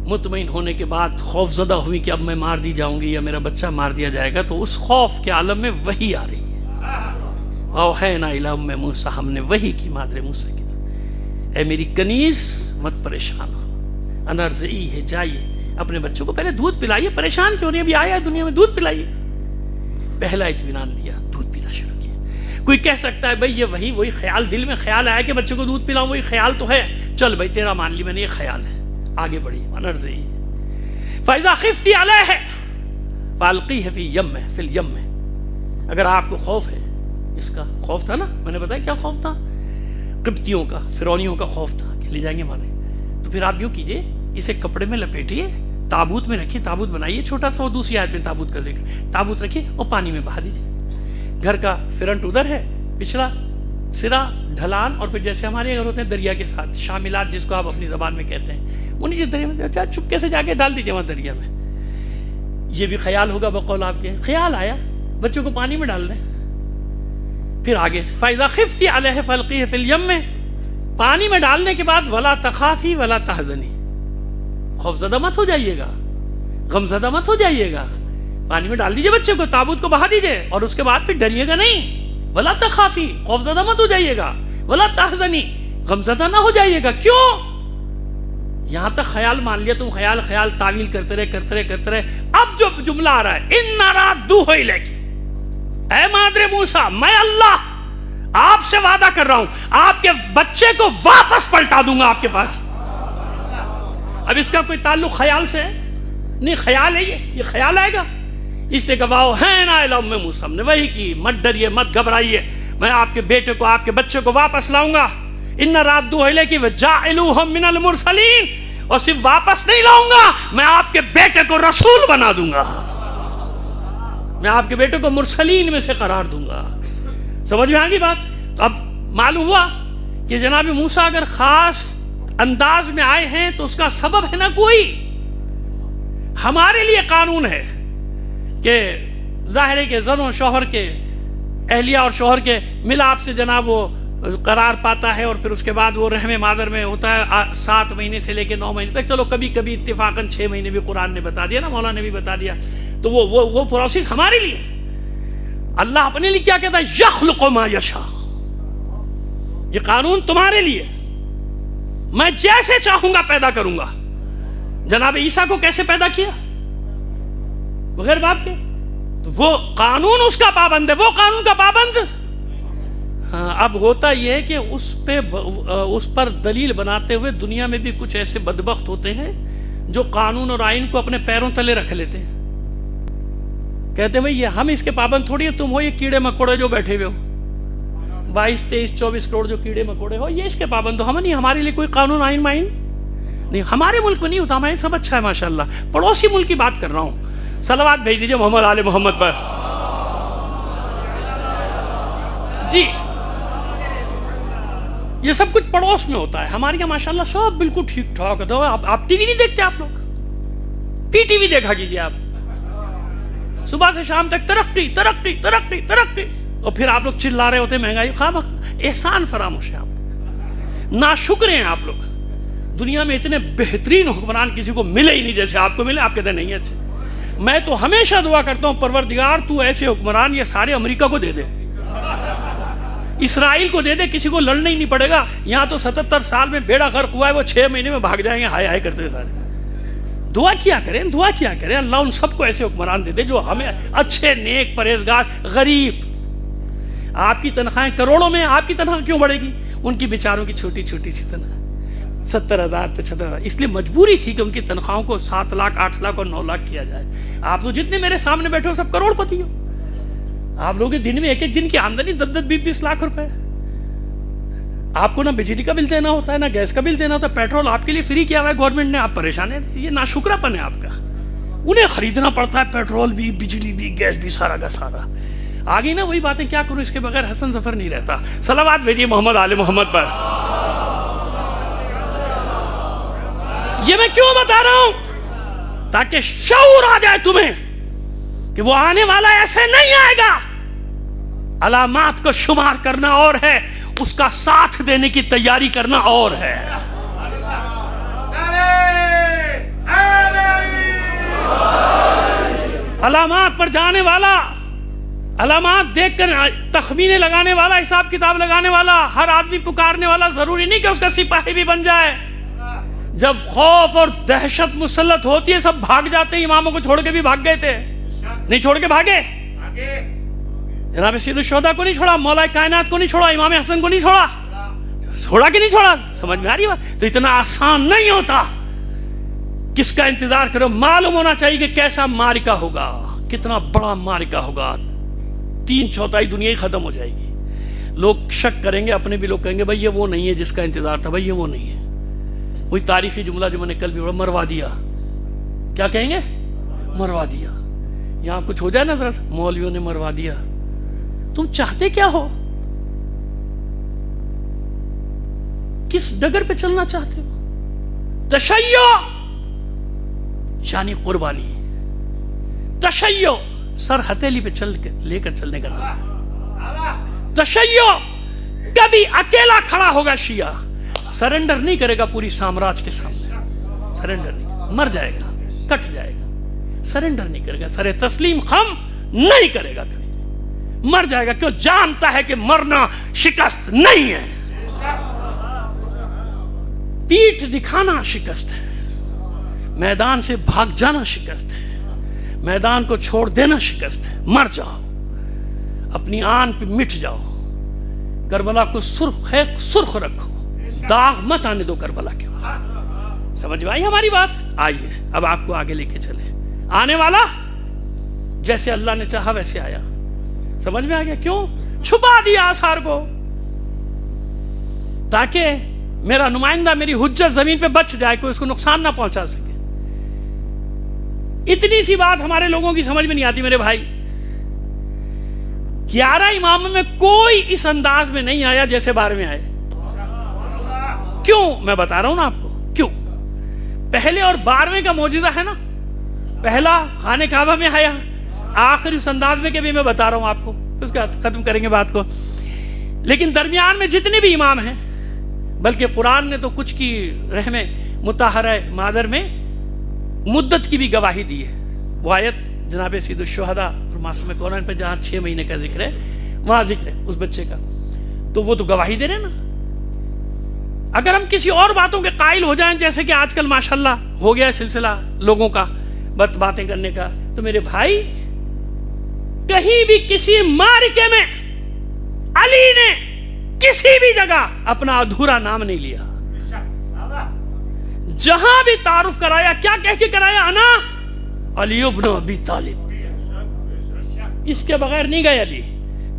مطمئن ہونے کے بعد خوف زدہ ہوئی کہ اب میں مار دی جاؤں گی یا میرا بچہ مار دیا جائے گا, تو اس خوف کے عالم میں وحی آ رہی ہے. وَأَوْحَيْنَا إِلَىٰ أُمِّ مُوسَىٰ, ہم نے وحی کی مادر موسیٰ کی طرف, اے میری کنیز مت پریشان ہو, ان ارضعیہ, جائیے اپنے بچوں کو پہلے دودھ پلائیے. پریشان کیوں نہیں, ابھی آیا ہے دنیا میں, دودھ پلائیے. پہلا اطمینان دیا, دودھ پینا شروع کیا. کوئی کہہ سکتا ہے بھائی یہ وہی خیال, دل میں خیال آیا کہ بچوں کو دودھ پلاؤں, وہی خیال تو ہے, چل بھائی تیرا مان لی میں نے, یہ خیال ہے, آگے بڑھیے. ان ارضعیہ فَإِذَا خِفْتِ عَلَيْهِ فَأَلْقِيهِ فِي الْيَمِّ, فِي الْيَمِّ. اگر آپ کو خوف ہے, اس کا خوف تھا نا, میں نے بتایا کیا خوف تھا, قبطیوں کا, فرعونیوں کا خوف تھا کہ لے جائیں گے مارے. تو پھر آپ یوں کیجئے, اسے کپڑے میں لپیٹیے, تابوت میں رکھیے, تابوت بنائیے چھوٹا سا, وہ دوسری آیت میں تابوت کا ذکر, تابوت رکھیے اور پانی میں بہا دیجیے. گھر کا فرنٹ ادھر ہے, پچھلا سرا ڈھلان, اور پھر جیسے ہمارے گھر ہوتے ہیں دریا کے ساتھ, شاملات جس کو آپ اپنی زبان میں کہتے ہیں, انہیں جس دریا میں چپکے سے جا کے ڈال دیجیے وہاں دریا میں. یہ بھی خیال ہوگا بقول آپ کے, خیال آیا بچوں کو پانی میں ڈال دیں. پھر آگے فَإِذَا خِفْتِ عَلَيْهِ فَأَلْقِيهِ فِي الْيَمِّ, پانی میں ڈالنے کے بعد وَلَا تَخَافِي وَلَا تَحْزَنِي, خوف زدہ مت ہو جائیے گا, غم زدہ مت ہو جائیے گا. پانی میں ڈال دیجئے بچے کو, تابوت کو بہا دیجئے, اور اس کے بعد پھر ڈریے گا نہیں. وَلَا تَخَافِي, خوف زدہ مت ہو جائیے گا. وَلَا تَحْزَنِي, غم زدہ نہ ہو جائیے گا. کیوں؟ یہاں تک خیال مان لیا تم, خیال تعویل کرتے رہے. اب جو جملہ آ رہا ہے, إِنَّ رَادُّوهُ إِلَيْكِ, اے مادر موسیٰ, میں اللہ آپ سے وعدہ کر رہا ہوں, آپ کے بچے کو واپس پلٹا دوں گا آپ کے پاس. اب اس کا کوئی تعلق خیال سے ہے نہیں, خیال ہے یہ خیال آئے گا. اس نے کہا وَأَوْحَيْنَا إِلَىٰ أُمِّ مُوسَىٰ, ہم نے وہی کی, مت ڈریے مت گھبرائیے, میں آپ کے بیٹے کو, آپ کے بچے کو واپس لاؤں گا. إِنَّ رَادُّوهُ إِلَيْكِ وَجَاعِلُوهُ مِنَ الْمُرْسَلِينَ, اور صرف واپس نہیں لاؤں گا، میں آپ کے بیٹے کو رسول بنا دوں گا، میں آپ کے بیٹے کو مرسلین میں سے قرار دوں گا۔ سمجھ میں آ گئی بات؟ تو اب معلوم ہوا کہ جناب موسیٰ اگر خاص انداز میں آئے ہیں تو اس کا سبب ہے نا کوئی۔ ہمارے لیے قانون ہے کہ ظاہر ہے کہ زن و شوہر کے، اہلیہ اور شوہر کے ملاپ سے جناب وہ قرار پاتا ہے، اور پھر اس کے بعد وہ رحم مادر میں ہوتا ہے 7 مہینے سے لے کے 9 مہینے تک۔ چلو کبھی کبھی اتفاقاً 6 مہینے بھی قرآن نے بتا دیا نا، مولانا نے بھی بتا دیا، تو وہ پروسیس ہمارے لیے۔ اللہ اپنے لیے کیا کہتا ہے؟ یخلق ما یشاء، یہ قانون تمہارے لیے، میں جیسے چاہوں گا پیدا کروں گا۔ جناب عیسیٰ کو کیسے پیدا کیا؟ بغیر باپ کے، تو وہ قانون اس کا پابند ہے، وہ قانون کا پابند۔ اب ہوتا یہ ہے کہ اس پر دلیل بناتے ہوئے دنیا میں بھی کچھ ایسے بدبخت ہوتے ہیں جو قانون اور آئین کو اپنے پیروں تلے رکھ لیتے ہیں، کہتے ہیں بھئی یہ ہم اس کے پابند تھوڑی ہے، تم ہو یہ کیڑے مکوڑے جو بیٹھے ہوئے ہو، 22 23 24 کروڑ جو کیڑے مکوڑے ہو، یہ اس کے پابند ہو، ہم نہیں، ہمارے لیے کوئی قانون آئین مائن نہیں، ہمارے ملک میں نہیں ہوتا، ہمارے سب اچھا ہے ماشاءاللہ۔ پڑوسی ملک کی بات کر رہا ہوں، صلوات بھیج دیجئے محمد آل محمد پر۔ جی یہ سب کچھ پڑوس میں ہوتا ہے، ہمارے یہاں ماشاءاللہ سب بالکل ٹھیک ٹھاک ہے۔ آپ ٹی وی نہیں دیکھتے؟ آپ لوگ پی ٹی وی دیکھا کیجئے، آپ صبح سے شام تک ترقی ترقی ترقی ترقی، اور پھر آپ لوگ چلا رہے ہوتے مہنگائی، خواہ احسان فراموش ہے، آپ ناشکر ہیں۔ آپ لوگ دنیا میں اتنے بہترین حکمران کسی کو ملے ہی نہیں جیسے آپ کو ملے، آپ کہتے ہیں نہیں اچھے۔ میں تو ہمیشہ دعا کرتا ہوں پروردگار تو ایسے حکمران یہ سارے امریکہ کو دے دے، اسرائیل کو دے دے، کسی کو لڑنا ہی نہیں پڑے گا۔ یہاں تو 77 سال میں بیڑا غرق ہوا ہے، وہ 6 مہینے میں بھاگ جائیں گے ہائے ہائے کرتے سارے۔ دعا کیا کریں، دعا کیا کریں، اللہ ان سب کو ایسے حکمران دے دے جو ہمیں اچھے، نیک، پرہیزگار۔ غریب، آپ کی تنخواہیں کروڑوں میں، آپ کی تنخواہ کیوں بڑھے گی؟ ان کی بیچاروں کی چھوٹی چھوٹی سی تنخواہ 70,000 75,000، اس لیے مجبوری تھی کہ ان کی تنخواہوں کو 7 لاکھ 8 لاکھ اور 9 لاکھ کیا جائے۔ آپ تو جتنے میرے سامنے بیٹھے ہو سب کروڑ پتی ہو، آپ لوگوں کے دن میں ایک دن کی آمدنی 10 20 لاکھ روپے۔ آپ کو نہ بجلی کا بل دینا ہوتا ہے، نہ گیس کا بل دینا ہوتا ہے، پیٹرول آپ کے لیے فری کیا ہوا ہے گورنمنٹ نے، آپ پریشان ہیں، یہ ناشکراپن ہے آپ کا۔ انہیں خریدنا پڑتا ہے، پیٹرول بھی، بجلی بھی، گیس بھی، سارا کا سارا۔ آگے نا وہی باتیں، کیا کروں، اس کے بغیر حسن ظفر نہیں رہتا۔ صلوات بھیجیے محمد آل محمد پر۔ یہ میں کیوں بتا رہا ہوں؟ تاکہ شعور آ جائے تمہیں کہ وہ آنے والا ایسے نہیں آئے گا۔ علامات کو شمار کرنا اور ہے، اس کا ساتھ دینے کی تیاری کرنا اور ہے۔ علامات پر جانے والا، علامات دیکھ کر تخمینے لگانے والا، حساب کتاب لگانے والا، ہر آدمی پکارنے والا ضروری نہیں کہ اس کا سپاہی بھی بن جائے۔ جب خوف اور دہشت مسلط ہوتی ہے سب بھاگ جاتے ہیں، اماموں کو چھوڑ کے بھی بھاگ گئے تھے، نہیں چھوڑ کے بھاگے؟ جناب سید الشہداء کو نہیں چھوڑا، مولا کائنات کو نہیں چھوڑا، امام حسن کو نہیں چھوڑا، چھوڑا کہ نہیں چھوڑا؟ سمجھ میں آ رہی بات؟ تو اتنا آسان نہیں ہوتا، کس کا انتظار کرو، معلوم ہونا چاہیے کہ کیسا معرکہ ہوگا، کتنا بڑا معرکہ ہوگا، 3/4 دنیا ہی ختم ہو جائے گی۔ لوگ شک کریں گے، اپنے بھی لوگ کہیں گے بھائی یہ وہ نہیں ہے جس کا انتظار تھا، بھائی یہ وہ نہیں ہے۔ وہی تاریخی جملہ جو میں نے کل بھی پڑھا، مروا دیا، کیا کہیں گے؟ مروا دیا۔ یہاں کچھ ہو جائے نا ذرا، مولویوں نے مروا دیا، تم چاہتے کیا ہو؟ کس ڈگر پہ چلنا چاہتے ہو؟ تشیع یعنی قربانی، تشیع سر ہتھیلی پہ چل کے لے کر چلنے کا نام ہے۔ تشیع کبھی اکیلا کھڑا ہوگا شیعہ، سرنڈر نہیں کرے گا پوری سامراج کے سامنے، سرنڈر نہیں، مر جائے گا، کٹ جائے گا، سرنڈر نہیں کرے گا، سر تسلیم خم نہیں کرے گا، کبھی مر جائے گا، کیوں؟ جانتا ہے کہ مرنا شکست نہیں ہے، پیٹھ دکھانا شکست ہے، میدان سے بھاگ جانا شکست ہے، میدان کو چھوڑ دینا شکست ہے۔ مر جاؤ، اپنی آن پہ مٹ جاؤ، کربلا کو سرخ رکھو، داغ مت آنے دو کربلا کے بعد۔ سمجھ میں آئی ہماری بات؟ آئیے اب آپ کو آگے لے کے چلے۔ آنے والا جیسے اللہ نے چاہا ویسے آیا، سمجھ میں آ گیا؟ کیوں چھپا دیا آثار کو؟ تاکہ میرا نمائندہ میری حجت زمین پہ بچ جائے, کوئی اس کو نقصان نہ پہنچا سکے. اتنی سی بات ہمارے لوگوں کی سمجھ میں نہیں آتی میرے بھائی. 11 امام میں کوئی اس انداز میں نہیں آیا جیسے 12ویں آئے. کیوں؟ میں بتا رہا ہوں نا آپ کو کیوں. پہلے اور 12ویں کا معجزہ ہے نا, پہلا خانہ کعبہ میں آیا, آخری اس انداز میں کہ بھی میں بتا رہا ہوں آپ کو, اس کے بعد ختم کریں گے بات کو. لیکن درمیان میں جتنے بھی امام ہیں, بلکہ قرآن نے تو کچھ کی رحم مطہرہ مادر میں مدت کی بھی گواہی دی ہے. وہ آیت جناب سید الشہداء اور معصوم کونین پہ جہاں 6 مہینے کا ذکر ہے, وہاں ذکر ہے اس بچے کا, تو وہ تو گواہی دے رہے نا. اگر ہم کسی اور باتوں کے قائل ہو جائیں, جیسے کہ آج کل ماشاءاللہ ہو گیا سلسلہ لوگوں کا باتیں کرنے کا, تو میرے بھائی کہیں بھی کسی معرکے میں علی نے کسی بھی جگہ اپنا ادھورا نام نہیں لیا. جہاں بھی تعارف کرایا, کیا کہہ کے کرایا؟ انا علی ابن ابی طالب. اس کے بغیر نہیں گئے علی.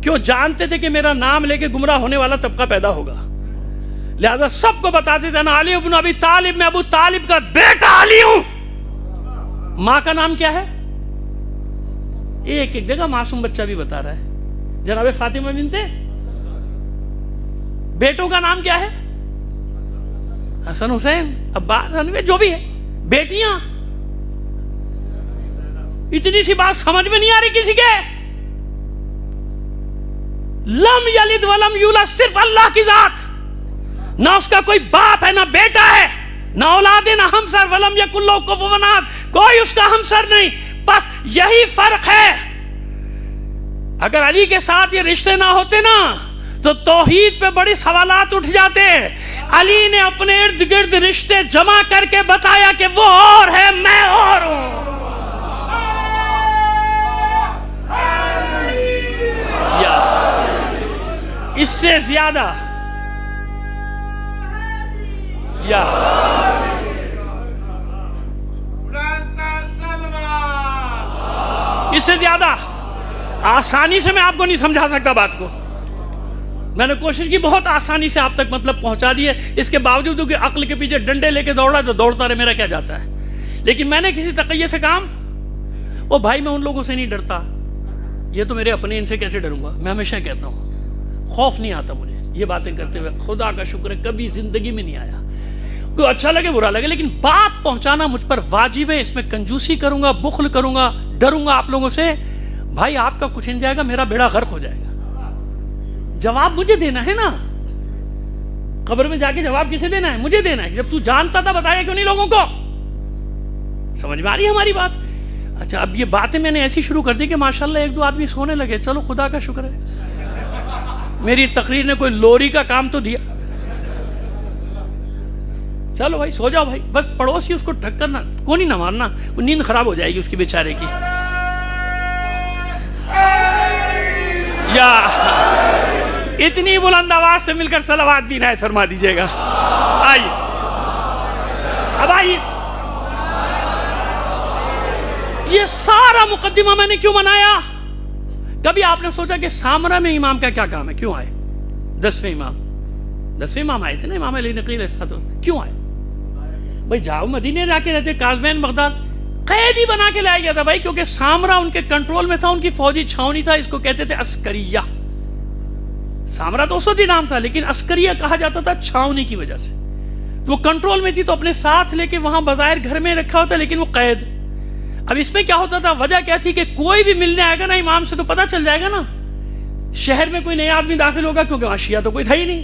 کیوں؟ جانتے تھے کہ میرا نام لے کے گمراہ ہونے والا طبقہ پیدا ہوگا, لہذا سب کو بتاتے تھے انا علی ابن ابی طالب, میں ابو طالب کا بیٹا علی ہوں. ماں کا نام کیا ہے؟ ایک ایک جگہ معصوم بچہ بھی بتا رہا ہے, جناب فاطمہ بنت. بیٹوں کا نام کیا ہے؟ حسن حسین عباس جو بھی ہے. بیٹیاں, اتنی سی بات سمجھ میں نہیں آ رہی کسی کے. لم یلد ولم یولد, صرف اللہ کی ذات, نہ اس کا کوئی باپ ہے نہ بیٹا ہے, نہ اولاد نہ ہمسر. ولم یکن لہ کفوا احد, کوئی اس کا ہمسر نہیں. بس یہی فرق ہے. اگر علی کے ساتھ یہ رشتے نہ ہوتے نا تو توحید پہ بڑے سوالات اٹھ جاتے. علی نے اپنے ارد گرد رشتے جمع کر کے بتایا کہ وہ اور ہے, میں اور ہوں. یا اس سے زیادہ, یا اس سے زیادہ آسانی سے میں آپ کو نہیں سمجھا سکتا بات کو. میں نے کوشش کی بہت آسانی سے آپ تک مطلب پہنچا دی ہے, اس کے باوجود کہ عقل کے پیچھے ڈنڈے لے کے دوڑا تو دوڑتا رہے, میرا کیا جاتا ہے. لیکن میں نے کسی تقیہ سے کام, او بھائی میں ان لوگوں سے نہیں ڈرتا, یہ تو میرے اپنے, ان سے کیسے ڈروں گا. میں ہمیشہ کہتا ہوں خوف نہیں آتا مجھے یہ باتیں کرتے ہوئے, خدا کا شکر ہے کبھی زندگی میں نہیں آیا. کوئی اچھا لگے برا لگے, لیکن بات پہنچانا مجھ پر واجب ہے. اس میں کنجوسی کروں گا, بخل کروں گا, ڈروں گا آپ لوگوں سے, بھائی آپ کا کچھ نہیں جائے گا, میرا بیڑا غرق ہو جائے گا. جواب مجھے دینا ہے نا, قبر میں جا کے جواب کسے دینا ہے؟ مجھے دینا ہے. جب تو جانتا تھا بتایا کیوں نہیں لوگوں کو؟ سمجھ میں آ رہی ہے ہماری بات؟ اچھا, اب یہ باتیں میں نے ایسی شروع کر دی کہ ماشاءاللہ 1-2 آدمی سونے لگے. چلو خدا کا شکر ہے, میری تقریر نے کوئی لوری کا کام تو دیا. چلو بھائی سو جاؤ بھائی, بس پڑوسی اس کو ٹھکر نہ, کو نہیں نہ مارنا, وہ نیند خراب ہو جائے گی اس کی بیچارے کی. یا اتنی بلند آواز سے مل کر صلوات بھی نہ فرما دیجیے گا. آئیے اب آئیے, یہ سارا مقدمہ میں نے کیوں بنایا؟ کبھی آپ نے سوچا کہ سامرہ میں امام کا کیا کام ہے؟ کیوں آئے 10ویں امام آئے تھے نا, امام علی نقی علیہ السلام, کیوں آئے بھائی؟ جاؤ مدینے جا کے رہتے, قازمین بغداد قیدی بنا کے لایا گیا تھا بھائی, کیونکہ سامرہ ان کے کنٹرول میں تھا, ان کی فوجی چھاونی تھا. اس کو کہتے تھے عسکریہ. سامرہ تو اس وقت ہی نام تھا, لیکن عسکریہ کہا جاتا تھا چھاونی کی وجہ سے. تو وہ کنٹرول میں تھی, تو اپنے ساتھ لے کے وہاں بظاہر گھر میں رکھا ہوتا, لیکن وہ قید. اب اس میں کیا ہوتا تھا, وجہ کیا تھی کہ کوئی بھی ملنے آئے گا نا امام سے تو پتہ چل جائے گا نا شہر میں کوئی نیا آدمی داخل ہوگا, کیونکہ وہاں شیعہ تو کوئی تھا ہی نہیں,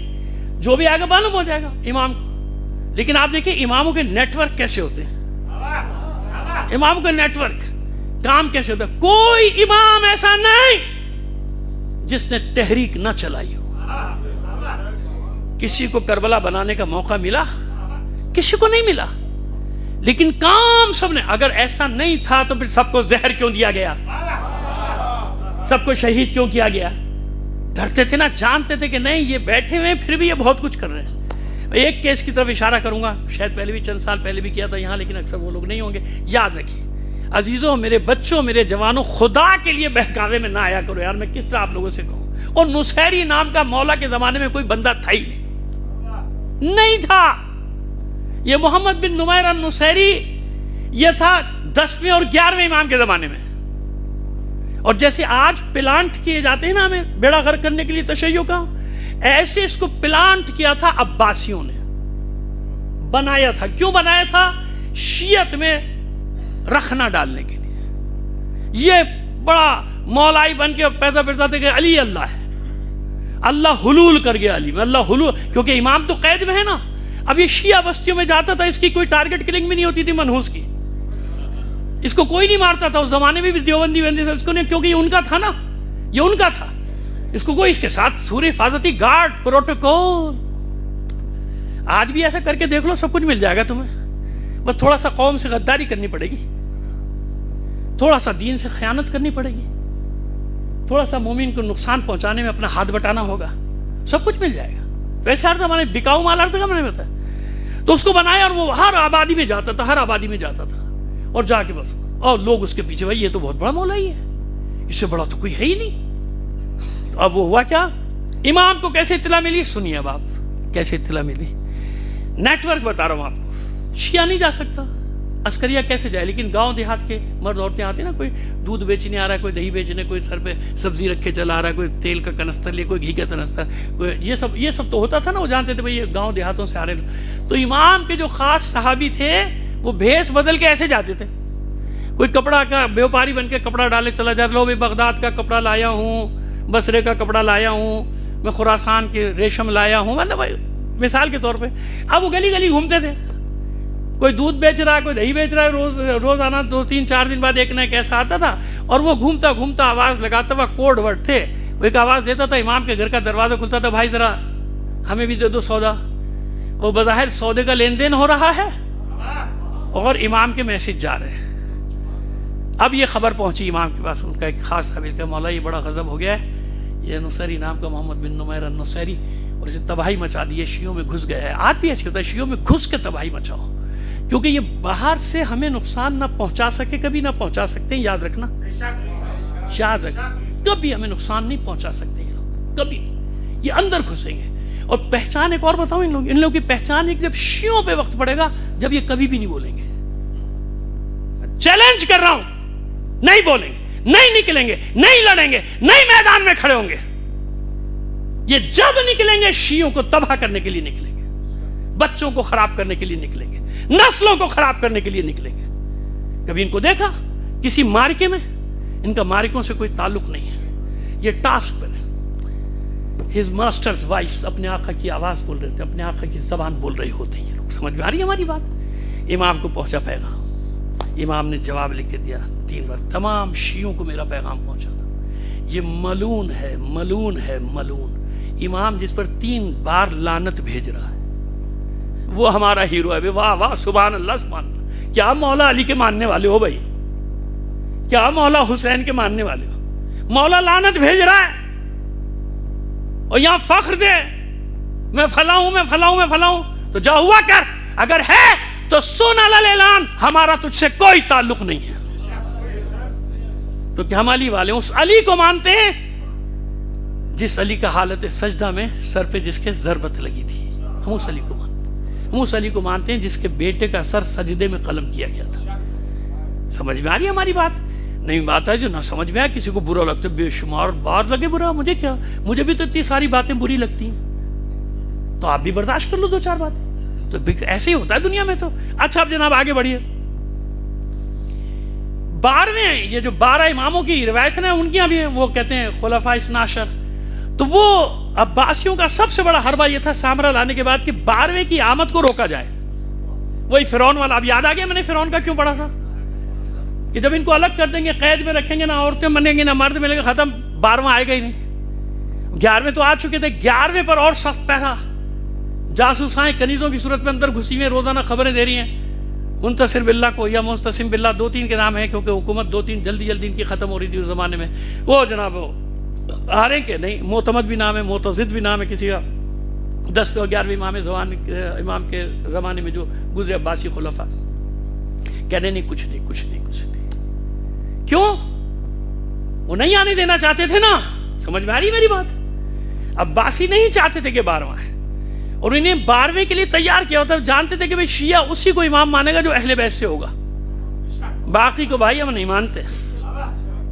جو بھی آئے گا معلوم ہو جائے گا امام کو. لیکن آپ دیکھیں اماموں کے نیٹ ورک کیسے ہوتے ہیں, امام کا نیٹ ورک کام کیسے ہوتا ہے. کوئی امام ایسا نہیں جس نے تحریک نہ چلائی ہو. کسی کو کربلا بنانے کا موقع ملا؟ کسی کو نہیں ملا. لیکن کام سب نے, اگر ایسا نہیں تھا تو پھر سب کو زہر کیوں دیا گیا, سب کو شہید کیوں کیا گیا؟ ڈرتے تھے نا, جانتے تھے کہ نہیں یہ بیٹھے ہوئے پھر بھی یہ بہت کچھ کر رہے ہیں. ایک کیس کی طرف اشارہ کروں گا, شاید پہلے بھی چند سال پہلے بھی کیا تھا یہاں, لیکن اکثر وہ لوگ نہیں ہوں گے. یاد رکھیے عزیزوں, میرے بچوں, میرے جوانوں, خدا کے لیے بہکاوے میں نہ آیا کرو یار. میں کس طرح آپ لوگوں سے کہوں, اور نصیری نام کا مولا کے زمانے میں کوئی بندہ تھا ہی نہیں, نہیں تھا. یہ محمد بن نمیر النصیری یہ تھا 10ویں اور 11ویں امام کے زمانے میں. اور جیسے آج پلانٹ کیے جاتے ہیں نا ہمیں بیڑا غرق کرنے کے لیے تشیع کا، ایسے اس کو پلانٹ کیا تھا عباسیوں نے، بنایا تھا. کیوں بنایا تھا؟ شیعت میں رخنا ڈالنے کے لیے. یہ بڑا مولائی بن کے پیدا پھرتا تھا کہ علی اللہ ہے، اللہ حلول کر گیا علی میں، اللہ حلول، کیونکہ امام تو قید میں ہے نا. اب یہ شیعہ بستیوں میں جاتا تھا، اس کی کوئی ٹارگٹ کلنگ بھی نہیں ہوتی تھی منحوس کی، اس کو کوئی نہیں مارتا تھا اس زمانے میں بھی. دیوبندی بندی سے اس کو نہیں، کیونکہ یہ ان کا تھا نا، یہ ان کا تھا. اس کو کوئی اس کے ساتھ سورہ حفاظتی گارڈ پروٹوکول. آج بھی ایسا کر کے دیکھ لو، سب کچھ مل جائے گا تمہیں. بس تھوڑا سا قوم سے غداری کرنی پڑے گی، تھوڑا سا دین سے خیانت کرنی پڑے گی، تھوڑا سا مومن کو نقصان پہنچانے میں اپنا ہاتھ بٹانا ہوگا، سب کچھ مل جائے گا. ویسے ہر زمانے بکاؤ مال ہر جگہ میں ہوتا ہے. تو اس کو بنایا اور وہ ہر آبادی میں جاتا تھا، ہر آبادی میں جاتا تھا اور جا کے بس، اور لوگ اس کے پیچھے، بھائی یہ تو بہت بڑا مولائی ہے، اس سے بڑا تو کوئی ہے ہی نہیں. تو اب وہ ہوا کیا؟ امام کو کیسے اطلاع ملی؟ سنیے اب آپ کیسے اطلاع ملی. نیٹ ورک بتا رہا ہوں آپ کو. شیعہ نہیں جا سکتا، عسکریہ کیسے جائے؟ لیکن گاؤں دیہات کے مرد عورتیں آتے ہیں نا، کوئی دودھ بیچنے آ رہا ہے، کوئی دہی بیچنے، کوئی سر پہ سبزی رکھ کے چلا آ رہا ہے، کوئی تیل کا کنستر لے، کوئی گھی کا کنستر، کوئی یہ سب تو ہوتا تھا نا. وہ جانتے تھے بھائی یہ گاؤں دیہاتوں سے آ رہے ہیں. تو امام کے جو خاص صحابی تھے وہ بھیس بدل کے ایسے جاتے تھے. کوئی کپڑا کا بیوپاری بن کے کپڑا ڈالے چلا جا، لو بھی بغداد کا کپڑا لایا ہوں، بصرے کا کپڑا لایا ہوں، میں خراسان کے ریشم لایا ہوں، مطلب بھائی مثال کے طور پہ. اب وہ گلی گلی گھومتے تھے، کوئی دودھ بیچ رہا ہے، کوئی دہی بیچ رہا ہے. روزانہ 2-3-4 دن بعد ایک نہ ایک ایسا آتا تھا اور وہ گھومتا گھومتا آواز لگاتا ہوا، کوڈ ورڈ تھے، وہ ایک آواز دیتا تھا. امام کے گھر کا دروازہ کھلتا تھا، بھائی ذرا ہمیں بھی دے دو سودا. وہ بظاہر سودے کا لین دین ہو رہا ہے اور امام کے میسج جا رہے ہیں. اب یہ خبر پہنچی امام کے پاس، ان کا ایک خاص حبیب کا، مولا یہ بڑا غضب ہو گیا ہے، یہ نصیری نام کا محمد بن نمیر النصیری، اور اسے تباہی مچا دی ہے، شیعوں میں گھس گیا ہے. آج بھی ایسے ہوتا ہے، شیعوں میں گھس کے تباہی مچاؤ، کیونکہ یہ باہر سے ہمیں نقصان نہ پہنچا سکے، کبھی نہ پہنچا سکتے ہیں. یاد رکھنا، یاد رکھنا، کبھی ہمیں نقصان نہیں پہنچا سکتے یہ لوگ، کبھی. یہ اندر گھسیں گے. اور پہچان ایک اور بتاؤں، ان لوگوں کی پہچان ہے کہ جب شیعوں پہ وقت پڑے گا، جب یہ کبھی بھی نہیں بولیں گے. چیلنج کر رہا ہوں، نہیں بولیں گے، نہیں نکلیں گے، نہیں لڑیں گے، نہیں میدان میں کھڑے ہوں گے. یہ جب نکلیں گے شیعوں کو تباہ کرنے کے لیے نکلیں گے، بچوں کو خراب کرنے کے لیے نکلیں گے، نسلوں کو خراب کرنے کے لیے نکلیں گے. کبھی ان کو دیکھا کسی مارکے میں؟ ان کا مارکوں سے کوئی تعلق نہیں ہے، یہ ٹاسک پر ہے. ہز ماسٹرز وائس، اپنے آقا کی آواز بول رہے تھے، اپنے آقا کی زبان بول رہے ہوتے ہیں یہ لوگ. سمجھ میں آ رہی ہے ہماری بات؟ امام کو پہنچا پیغام، امام نے جواب لکھ کے دیا 3 بار، تمام شیعوں کو میرا پیغام پہنچا تھا. یہ ملعون ہے، ملعون ہے، ملعون. امام جس پر 3 بار لعنت بھیج رہا ہے، وہ ہمارا ہیرو ہے. واہ واہ، سبحان اللہ، سبحان اللہ. کیا مولا علی کے ماننے والے ہو بھائی؟ کیا مولا حسین کے ماننے والے ہو؟ مولا لعنت بھیج رہا ہے اور یہاں فخر سے میں فلاں ہوں، میں فلاں ہوں، میں فلاں ہوں. تو جا ہوا کر، اگر ہے تو سن علی اعلان، ہمارا تجھ سے کوئی تعلق نہیں ہے. تو کہ ہم علی والے ہیں، اس علی کو مانتے ہیں جس علی کا حالت سجدہ میں سر پہ جس کے ضربت لگی تھی. ہم اس علی کو مانتے ہیں، ہم اس علی کو مانتے ہیں جس کے بیٹے کا سر سجدے میں قلم کیا گیا تھا. سمجھ میں آ رہی ہے ہماری بات؟ نہیں بات ہے جو نہ سمجھ میں آئے، کسی کو برا لگتا ہے، بے شمار بار لگے برا، مجھے کیا، مجھے بھی تو اتنی ساری باتیں بری لگتی ہیں، تو آپ بھی برداشت کر لو 2-4 باتیں. تو ایسے ہی ہوتا ہے دنیا میں. تو اچھا اب جناب آگے بڑھیے. 12ویں، یہ جو 12 اماموں کی روایت ہے ان کی بھی وہ کہتے ہیں خلفاء 12. تو وہ عباسیوں کا سب سے بڑا حربہ یہ تھا سامرا لانے کے بعد کہ 12ویں کی آمد کو روکا جائے. وہی فرعون والا. اب یاد آ گیا میں نے فرعون کا کیوں پڑھا تھا، کہ جب ان کو الگ کر دیں گے، قید میں رکھیں گے، نہ عورتیں بنیں گے نہ مرد ملیں گے، ختم. 12واں آئے گا ہی نہیں. 11ویں تو آ چکے تھے، 11ویں پر اور سخت پہرا. جاسوسائیں کنیزوں کی صورت میں اندر گھسی ہوئی، روزانہ خبریں دے رہی ہیں. منتصر باللہ کو یا مستسم باللہ 2-3 کے نام ہیں، کیونکہ حکومت 2-3 جلدی ان کی ختم ہو رہی تھی اس زمانے میں. وہ جناب آ رہے کہ نہیں، معتمد بھی نام ہے، معتزد بھی نام ہے کسی کا. 10ویں اور 11ویں امام کے زمانے میں جو گزرے عباسی خلفاء، کہنے نہیں کچھ نہیں کچھ نہیں کچھ نہیں. کیوں؟ وہ نہیں آنے دینا چاہتے تھے نا. سمجھ میں آ رہی میری بات؟ عباسی نہیں چاہتے تھے کہ 12واں ہے. اور انہیں 12ویں کے لیے تیار کیا ہوتا ہے. جانتے تھے کہ بھئی شیعہ اسی کو امام مانے گا جو اہل بیت سے ہوگا, باقی کو بھائی ہم نہیں مانتے.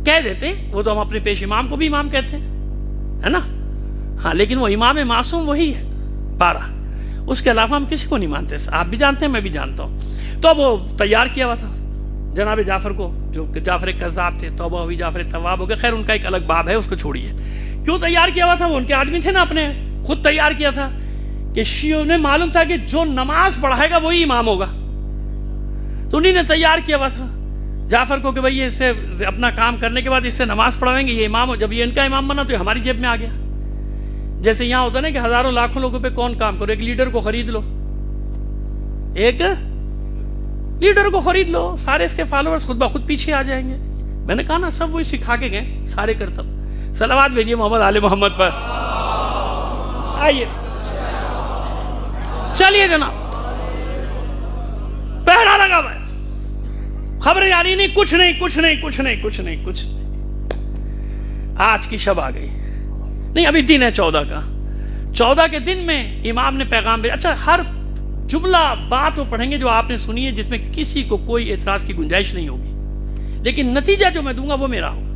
کہہ دیتے ہیں وہ تو ہم اپنے پیش امام کو بھی امام کہتے ہیں, ہے نا, ہاں, لیکن وہ امام معصوم وہی ہے 12, اس کے علاوہ ہم کسی کو نہیں مانتے. آپ بھی جانتے ہیں, میں بھی جانتا ہوں. تو اب وہ تیار کیا ہوا تھا جناب جعفر کو, جو جعفر کذاب تھے, توبہ ہوئی, جعفر تواب ہو گئے. خیر ان کا ایک الگ باب ہے, اس کو چھوڑیے. کیوں تیار کیا ہوا تھا؟ وہ ان کے آدمی تھے نا, اپنے خود تیار کیا تھا کہ شیعوں نے معلوم تھا کہ جو نماز پڑھائے گا وہی امام ہوگا, تو انہیں نے تیار کیا ہوا تھا جعفر کو کہ بھئی یہ اس سے اپنا کام کرنے کے بعد اس سے نماز پڑھائیں گے, یہ امام ہو. جب یہ ان کا امام بنا تو یہ ہماری جیب میں آ گیا. جیسے یہاں ہوتا ہے نا کہ ہزاروں لاکھوں لوگوں پہ کون کام کرو, ایک لیڈر کو خرید لو, ایک لیڈر کو خرید لو, سارے اس کے فالوورز خود بخود پیچھے آ جائیں گے. میں نے کہا نا سب وہی سکھا کے گئے سارے کرتب. صلوات بھیجیے محمد آل محمد پر. آئیے چلیے جناب, پہرا لگا ہوا ہے, خبر جاری نہیں, کچھ نہیں کچھ نہیں کچھ نہیں کچھ نہیں کچھ نہیں. آج کی شب آ گئی, نہیں ابھی دن ہے 14 کا. 14 کے دن میں امام نے پیغام بھیجا. اچھا, ہر جملہ بات وہ پڑھیں گے جو آپ نے سنی ہے, جس میں کسی کو کوئی اعتراض کی گنجائش نہیں ہوگی, لیکن نتیجہ جو میں دوں گا وہ میرا ہوگا.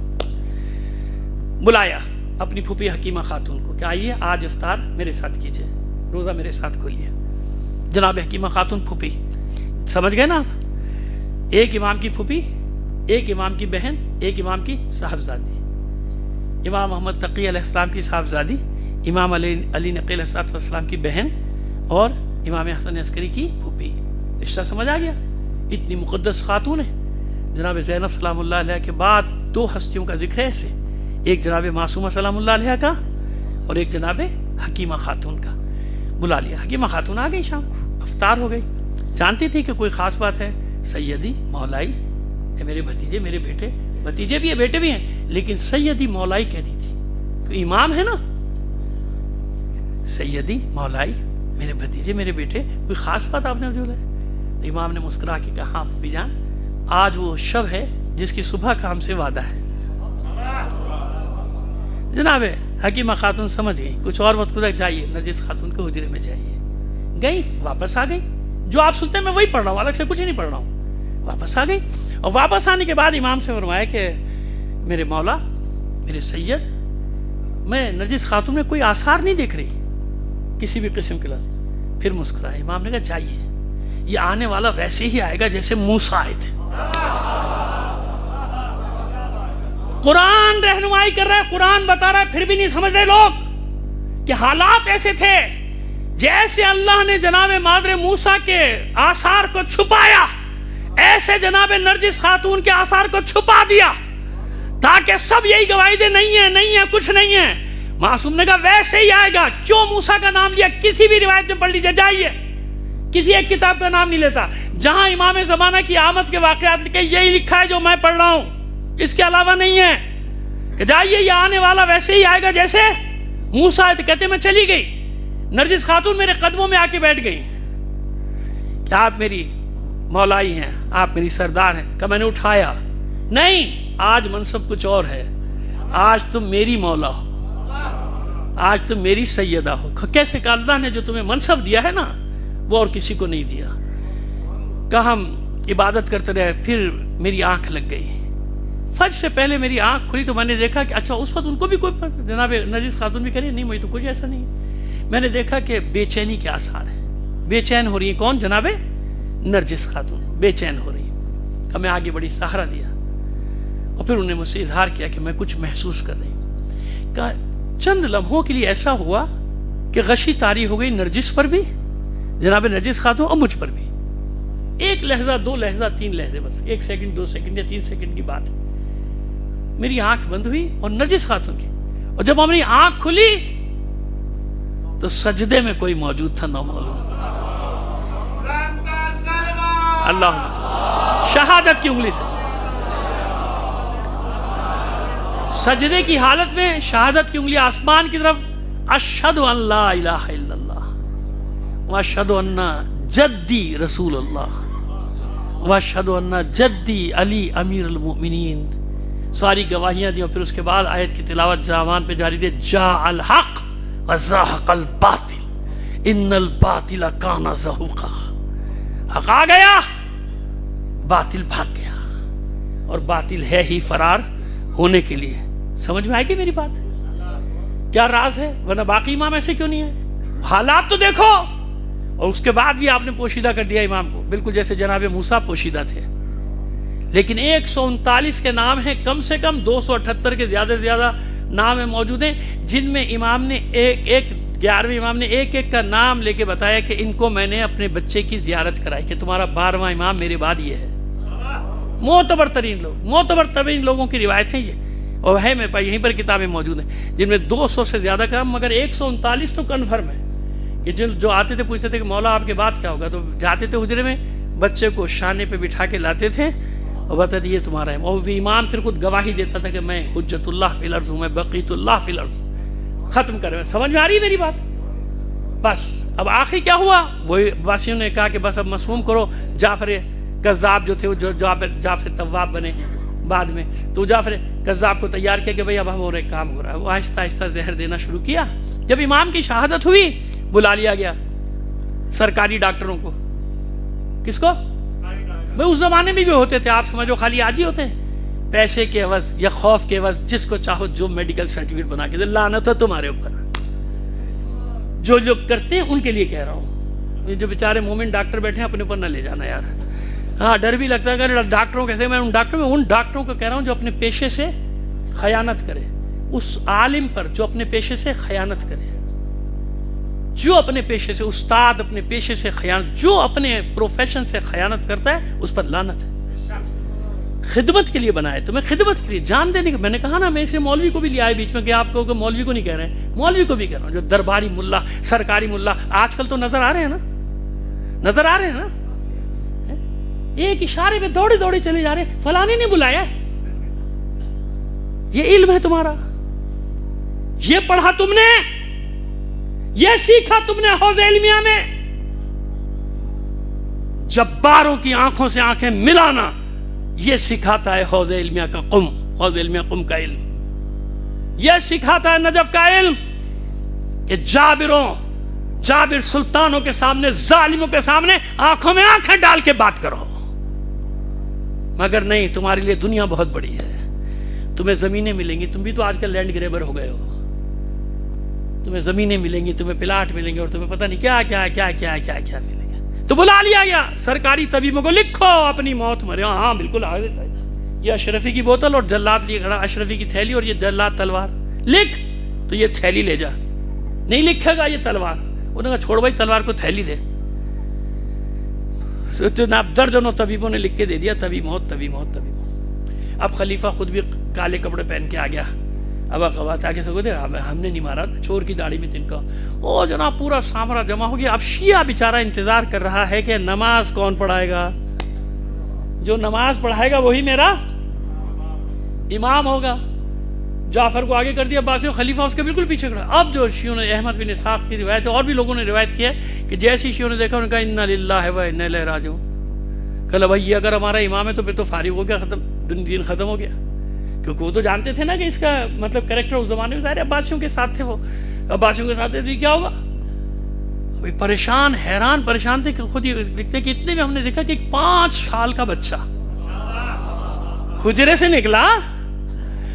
بلایا اپنی پھوپھی حکیمہ خاتون کو کہ آئیے آج افطار میرے ساتھ کیجئے, روزہ میرے ساتھ کھولیے. جناب حکیمہ خاتون پھوپھی, سمجھ گئے نا آپ, ایک امام کی پھوپھی, ایک امام کی بہن, ایک امام کی صاحبزادی, امام محمد تقی علیہ السلام کی صاحبزادی, امام علی نقی علیہ السلام کی بہن, اور امام حسن عسکری کی پھوپھی. رشتہ سمجھ آ گیا؟ اتنی مقدس خاتون ہے. جناب زینب سلام اللہ علیہ کے بعد 2 ہستیوں کا ذکر ہے ایسے, ایک جناب معصومہ سلام اللہ علیہ کا, اور ایک جناب حکیمہ خاتون کا. بلا لیا, حکیمہ خاتون آ گئی, شام کو افطار ہو گئی. جانتی تھی کہ کوئی خاص بات ہے, سیدی مولائی, اے میرے بھتیجے, میرے بیٹے, بھتیجے بھی ہیں بیٹے بھی ہیں, لیکن سیدی مولائی کہتی تھی. تو امام ہے نا, سیدی مولائی, میرے بھتیجے, میرے بیٹے, کوئی خاص بات آپ نے جو ہے؟ تو امام نے مسکرا کے کہا, ہاں پھوپھی جان, آج وہ شب ہے جس کی صبح کا ہم سے وعدہ ہے. جناب حکیمہ خاتون سمجھ گئی, کچھ اور وقت گزر, جائیے نرجس خاتون کے حجرے میں جائیے. گئی, واپس آ گئی. جو آپ سنتے ہیں میں وہی پڑھ رہا ہوں, الگ سے کچھ ہی نہیں پڑھ رہا ہوں. واپس آ گئی, اور واپس آنے کے بعد امام سے فرمایا کہ میرے مولا, میرے سید, میں نرجس خاتون میں کوئی آثار نہیں دیکھ رہی کسی بھی قسم کے لفظ. پھر مسکرائے. امام نے کہا جائیے, یہ آنے والا ویسے ہی آئے گا جیسے موسیٰ آئے تھے. قرآن رہنمائی کر رہا ہے, قرآن بتا رہا ہے, پھر بھی نہیں سمجھ رہے لوگ کہ حالات ایسے تھے جیسے اللہ نے جناب مادر موسیٰ کے آثار کو چھپایا, ایسے جناب نرجس خاتون کے آثار کو چھپا دیا تاکہ سب یہی گواہی دے, نہیں ہے نہیں ہے کچھ نہیں ہے. معصوم نے کہا ویسے ہی آئے گا. کیوں موسیٰ کا نام لیا؟ کسی بھی روایت میں پڑھ لیجیے, جائیے, کسی ایک کتاب کا نام نہیں لیتا. جہاں امام زمانہ کی آمد کے واقعات لکھے, یہی لکھا ہے جو میں پڑھ رہا ہوں, اس کے علاوہ نہیں ہے. کہ جائیے, یہ آنے والا ویسے ہی آئے گا جیسے موسیٰ آئے تھے. کہتے میں چلی گئی, نرجس خاتون میرے قدموں میں آ کے بیٹھ گئی کہ آپ میری مولائی ہیں, آپ میری سردار ہیں. کہ میں نے اٹھایا, نہیں, آج منصب کچھ اور ہے, آج تم میری مولا ہو, آج تم میری سیدہ ہو. کیسے؟ کہ اللہ نے جو تمہیں منصب دیا ہے نا وہ اور کسی کو نہیں دیا. کہ ہم عبادت کرتے رہے, پھر میری آنکھ لگ گئی. فجر سے پہلے میری آنکھ کھلی تو میں نے دیکھا کہ اچھا, اس وقت ان کو بھی کوئی جناب نرجس خاتون بھی کہہ رہی, نہیں مجھے تو کچھ ایسا نہیں. میں نے دیکھا کہ بے چینی کے آثار ہیں, بے چین ہو رہی ہیں. کون؟ جناب نرجس خاتون بے چین ہو رہی ہیں. کہ میں آگے بڑی سہارا دیا, اور پھر انہوں نے مجھ سے اظہار کیا کہ میں کچھ محسوس کر رہی ہوں. کہ چند لمحوں کے لیے ایسا ہوا کہ غشی طاری ہو گئی نرجس پر بھی, جناب نرجس خاتون, اور مجھ پر بھی. 1 لحظہ, 2 لحظہ, 3 لحظے, بس 1 سیکنڈ, 2 سیکنڈ یا 3 سیکنڈ کی بات ہے. میری آنکھ بند ہوئی اور نرجس خاتون کی, اور جب ہماری آنکھ کھلی تو سجدے میں کوئی موجود تھا, نہ معلوم. اللہ شہادت کی انگلی سے, سجدے کی حالت میں شہادت کی انگلی آسمان کی طرف, اشہد ان لا الہ الا اللہ واشہد ان جدی رسول اللہ واشہد ان جدی علی امیر المؤمنین. ساری گواہیاں دی, اور پھر اس کے بعد آیت کی تلاوت زبان پہ جاری تھی, جاء الحق وزاحق الباطل. ان الباطل کان زہوقا، حق آ گیا، باطل بھاگ گیا، اور باطل ہے ہی فرار ہونے کے لیے۔ سمجھ میں آئے گی میری بات؟ کیا راز ہے؟ ورنہ باقی امام ایسے کیوں نہیں ہے؟ حالات تو دیکھو، اور اس کے بعد بھی آپ نے پوشیدہ کر دیا امام کو، بالکل جیسے جناب موسیٰ پوشیدہ تھے۔ لیکن 139 کے نام ہیں، کم سے کم 278 کے زیادہ سے زیادہ نام ہیں موجود ہیں، جن میں امام نے ایک 11ویں امام نے ایک ایک کا نام لے کے بتایا کہ ان کو میں نے اپنے بچے کی زیارت کرائی، کہ تمہارا 12واں امام میرے بعد یہ ہے۔ معتبر ترین لوگوں کی روایت ہے یہ، اور ہے میرے پاس یہیں پر کتابیں موجود ہیں جن میں 200 سے زیادہ کام، مگر 139 تو کنفرم ہے کہ جو آتے تھے پوچھتے تھے کہ مولا آپ کے بعد کیا ہوگا، تو جاتے تھے حجرے میں، بچے کو شانے پہ بٹھا کے لاتے تھے اور بتا دیے تمہارا ہے، اور امام پھر خود گواہی دیتا تھا کہ میں حجت اللہ فی الارض ہوں، میں بقیت اللہ فی الارض ہوں، ختم کرے۔ سمجھ میں آ رہی ہے میری بات؟ بس اب آخری کیا ہوا، وہی عباسیوں نے کہا کہ بس اب مسموم کرو جعفر کذاب جو تھے، جو جعفر تواب بنے بعد میں، تو جعفر کذاب کو تیار کیا کہ بھئی اب ہم اور ایک کام ہو رہا ہے۔ وہ آہستہ آہستہ زہر دینا شروع کیا۔ جب امام کی شہادت ہوئی بلا لیا گیا سرکاری ڈاکٹروں کو۔ کس کو؟ بھئی اس زمانے میں بھی ہوتے تھے، آپ سمجھو خالی آج ہی ہوتے ہیں، پیسے کے عوض یا خوف کے عوض جس کو چاہو جو میڈیکل سرٹیفکیٹ بنا کے دے، لعنت ہے تمہارے اوپر۔ جو لوگ کرتے ہیں ان کے لیے کہہ رہا ہوں، یہ جو بیچارے مومن ڈاکٹر بیٹھے ہیں اپنے اوپر نہ لے جانا یار۔ ہاں ڈر بھی لگتا ہے کہ ڈاکٹروں کیسے، میں ان ڈاکٹروں کو کہہ رہا ہوں جو اپنے پیشے سے خیانت کرے، اس عالم پر جو اپنے پیشے سے خیانت کرے، جو اپنے پیشے سے، استاد اپنے پیشے سے خیانت، جو اپنے پروفیشن سے خیانت کرتا ہے اس پر لعنت ہے۔ خدمت کے لیے بنائے تمہیں، خدمت کے لیے جان دینے کے۔ میں نے کہا نا، میں اسے مولوی کو بھی لے آئے بیچ میں کہ آپ کو، کہ مولوی کو نہیں کہہ رہے ہیں، مولوی کو بھی کہہ رہا ہوں، جو درباری ملا، سرکاری ملا آج کل تو نظر آ رہے ہیں نا، نظر آ رہے ہیں نا، ایک اشارے پہ دوڑے دوڑے چلے جا رہے ہیں، فلانے نے بلایا ہے، یہ علم ہے تمہارا، یہ پڑھا تم نے، یہ سیکھا تم نے حوض علمیہ میں۔ جباروں کی آنکھوں سے آنکھیں ملانا یہ سکھاتا ہے حوض علمیہ کا قم، حوض علمیہ قم کا علم، یہ سکھاتا ہے نجف کا علم کہ جابر سلطانوں کے سامنے، ظالموں کے سامنے آنکھوں میں آنکھیں ڈال کے بات کرو۔ مگر نہیں، تمہارے لیے دنیا بہت بڑی ہے، تمہیں زمینیں ملیں گی، تم بھی تو آج کل لینڈ گریبر ہو گئے ہو، تمہیں زمینیں ملیں گی، تمہیں پلاٹ ملیں گے، اور تمہیں پتہ نہیں کیا کیا کیا کیا کیا کیا ملے گا۔ تو بلا لیا گیا سرکاری طبیبوں کو، لکھو اپنی موت مرے۔ ہاں بالکل آگے چاہیے، یہ اشرفی کی بوتل اور جلاد لیے کھڑا، اشرفی کی تھیلی اور یہ جلاد تلوار، لکھ تو یہ تھیلی لے جا، نہیں لکھے گا یہ تلوار، انہوں نے کہا چھوڑ بھائی تلوار کو تھیلی دے۔ درجنوں طبیبوں نے لکھ کے دے دیا، تبھی موت، تبھی موت، تبھی موت۔ اب خلیفہ خود بھی کالے کپڑے پہن کے آ گیا، اب اقوات آگے سے کہتے ہم نے نہیں مارا تھا، چور کی داڑھی میں تن کا، او جناب پورا سامرا جمع ہو گیا۔ اب شیعہ بیچارہ انتظار کر رہا ہے کہ نماز کون پڑھائے گا، جو نماز پڑھائے گا وہی میرا امام ہوگا۔ جعفر کو آگے کر دیا عباسی، خلیفہ اس کے بالکل پیچھے کھڑا۔ اب جو شیعوں نے، احمد بن اسحاق کی روایت ہے اور بھی لوگوں نے روایت کی ہے کہ جیسی شیعوں نے دیکھا انہوں نے کہا انا للہ و انا الیہ راجعون، کہ بھائی اگر ہمارا امام ہے تو پھر تو فارغ ہو گیا، ختم، دین ختم ہو گیا، کیونکہ وہ تو جانتے تھے نا کہ اس کا مطلب کریکٹر اس زمانے میں ظاہر عباسیوں کے ساتھ تھے، وہ عباسیوں کے ساتھ تھے، کیا ہوگا؟ ابھی پریشان، حیران پریشان تھے کہ خود یہ لکھتے کہ اتنے میں ہم نے دیکھا کہ 5 سال کا بچہ حجرے سے نکلا،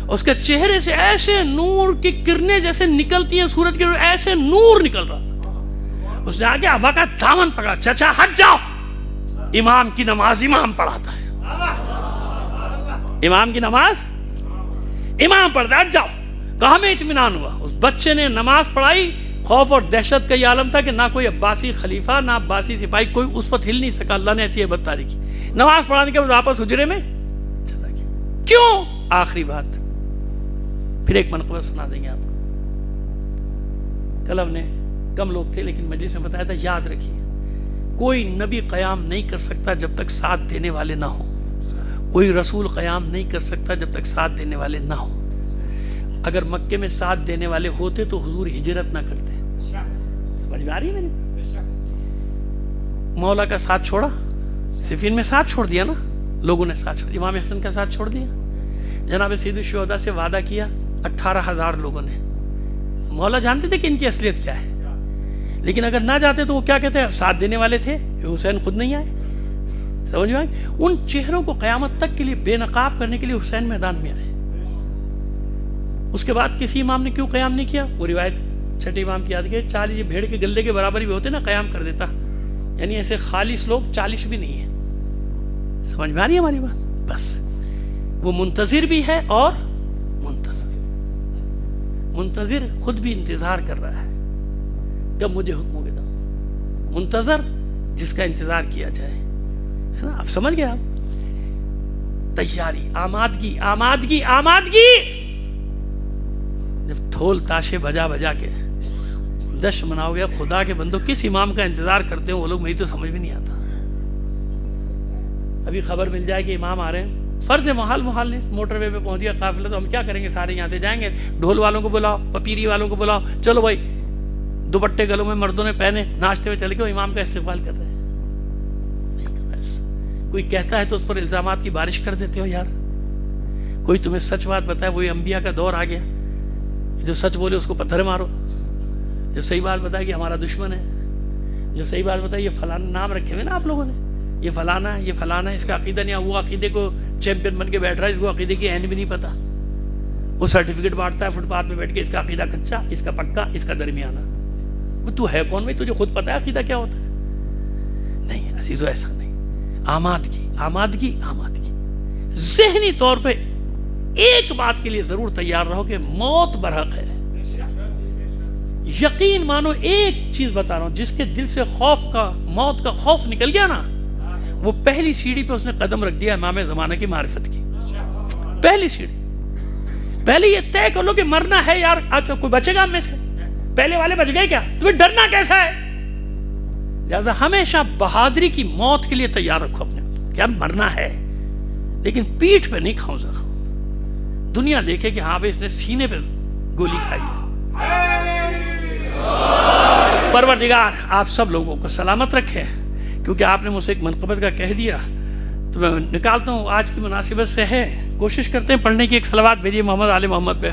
اس کے چہرے سے ایسے نور کی کرنیں جیسے نکلتی ہیں سورج کے، ایسے نور نکل رہا۔ اس نے آگے ابا کا دامن پکڑا، چچا ہٹ جاؤ، امام کی نماز امام پڑھاتا ہے، امام کی نماز امام پڑھتا ہے، ہٹ جاؤ۔ کہاں میں اطمینان ہوا، اس بچے نے نماز پڑھائی۔ خوف اور دہشت کا یہ عالم تھا کہ نہ کوئی عباسی خلیفہ نہ عباسی سپاہی، کوئی اس وقت ہل نہیں سکا، اللہ نے ایسی ہیبت طاری کی۔ نماز پڑھانے کے بعد واپس حجرے میں چلا گیا۔ کیوں؟ آخری بات پھر ایک منقبت سنا دیں گے آپ کو۔ کل ہم نے کم لوگ تھے لیکن مجلس میں بتایا تھا، یاد رکھیے کوئی نبی قیام نہیں کر سکتا جب تک ساتھ دینے والے نہ ہوں، کوئی رسول قیام نہیں کر سکتا جب تک ساتھ دینے والے نہ ہوں۔ اگر مکے میں ساتھ دینے والے ہوتے تو حضور ہجرت نہ کرتے۔ سمجھ میں آ رہی ہے میری؟ مولا کا ساتھ چھوڑا، صفین میں ساتھ چھوڑ دیا نا، لوگوں نے ساتھ چھوڑ دیا، امام حسن کا ساتھ چھوڑ دیا، جناب سید الشہداء سے وعدہ کیا 18,000 لوگوں نے۔ مولا جانتے تھے کہ ان کی اصلیت کیا ہے، لیکن اگر نہ جاتے تو وہ کیا کہتے ہیں؟ ساتھ دینے والے تھے، حسین خود نہیں آئے. سمجھ میں آئے؟ ان چہروں کو قیامت تک کے لیے بے نقاب کرنے کے لیے حسین میدان میں آئے. اس کے بعد کسی امام نے کیوں قیام نہیں کیا؟ وہ روایت چھٹے امام کی یاد کہ 40 یہ بھیڑ کے گلے کے برابر بھی ہوتے نا، قیام کر دیتا. یعنی ایسے خالص لوگ 40 بھی نہیں ہیں. سمجھ میں آ رہی ہے ہماری بات؟ بس وہ منتظر بھی ہے اور منتظر خود بھی انتظار کر رہا ہے کب مجھے حکم ہوگا. منتظر جس کا انتظار کیا جائے، ہے نا؟ اب سمجھ گئے آپ؟ تیاری، آمادگی. جب ڈھول تاشے بجا کے دش مناؤ گے، خدا کے بندو کس امام کا انتظار کرتے ہو وہ لوگ، مجھے تو سمجھ بھی نہیں آتا. ابھی خبر مل جائے کہ امام آ رہے ہیں، فرض ہے محال نہیں، موٹر وے پہ پہنچ گیا قافلہ، تو ہم کیا کریں گے؟ سارے یہاں سے جائیں گے، ڈھول والوں کو بلاؤ، پپیری والوں کو بلاؤ، چلو بھائی دوپٹے گلوں میں مردوں نے پہنے، ناچتے ہوئے چلے گئے، امام کا استقبال کر رہے ہیں. کوئی کہتا ہے تو اس پر الزامات کی بارش کر دیتے ہو یار. کوئی تمہیں سچ بات بتائے، وہی انبیاء کا دور آ گیا، جو سچ بولے اس کو پتھر مارو، جو صحیح بات بتائے کہ ہمارا دشمن ہے، جو صحیح بات بتائے یہ فلانا نام رکھے ہوئے نا آپ لوگوں نے، یہ فلانا ہے، یہ فلانا ہے، اس کا عقیدہ نہیں ہے، وہ عقیدے کو چیمپئن بن کے بیٹھ رہا ہے، اس کو عقیدے کی اہم بھی نہیں پتا، وہ سرٹیفکیٹ بانٹتا ہے فٹ پاتھ میں بیٹھ کے، اس کا عقیدہ کچا، اس کا پکا، اس کا درمیانہ. تو ہے کون بھائی؟ تجھے خود پتا ہے عقیدہ کیا ہوتا ہے؟ نہیں عزیزو، ایسا نہیں. آمادگی. ذہنی طور پہ ایک بات کے لیے ضرور تیار رہو کہ موت برحق ہے. یقین مانو، ایک چیز بتا رہا ہوں، جس کے دل سے موت کا خوف نکل گیا نا، وہ پہلی سیڑھی پہ اس نے قدم رکھ دیا امام زمانہ کی معرفت کی. پہلی سیڑھی. پہلے یہ طے کر لو کہ مرنا ہے یار. آج کوئی بچے گا ہم میں سے؟ پہلے والے بچ گئے کیا؟ تمہیں ڈرنا کیسا ہے؟ لہذا ہمیشہ بہادری کی موت کے لیے تیار رکھو اپنے کہ یار مرنا ہے، لیکن پیٹھ پہ نہیں کھاؤں زخم. دنیا دیکھے کہ ہاں بھائی اس نے سینے پہ گولی کھائی ہے. پروردگار آپ سب لوگوں کو سلامت رکھے. کیونکہ آپ نے مجھ سے ایک منقبت کا کہہ دیا تو میں نکالتا ہوں، آج کی مناسبت سے ہے. کوشش کرتے ہیں پڑھنے کی. ایک صلوات بھیجیے محمد آل محمد پہ.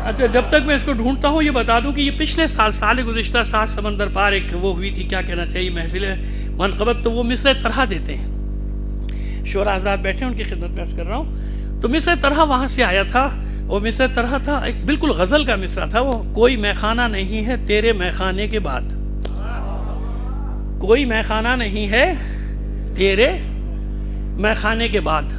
اچھا، جب تک میں اس کو ڈھونڈتا ہوں یہ بتا دوں کہ یہ پچھلے سال گزشتہ 7 سمندر پار ایک وہ ہوئی تھی، کیا کہنا چاہیے، محفل منقبت. تو وہ مصرع طرح دیتے ہیں. شعراء حضرات بیٹھے ہیں، ان کی خدمت میں عرض کر رہا ہوں. تو مصرع طرح وہاں سے آیا تھا. وہ مصرع طرح تھا، ایک بالکل غزل کا مصرع تھا. وہ کوئی میخانہ نہیں ہے تیرے میخانے کے بعد، کوئی میخانہ نہیں ہے تیرے میخانے کے بعد.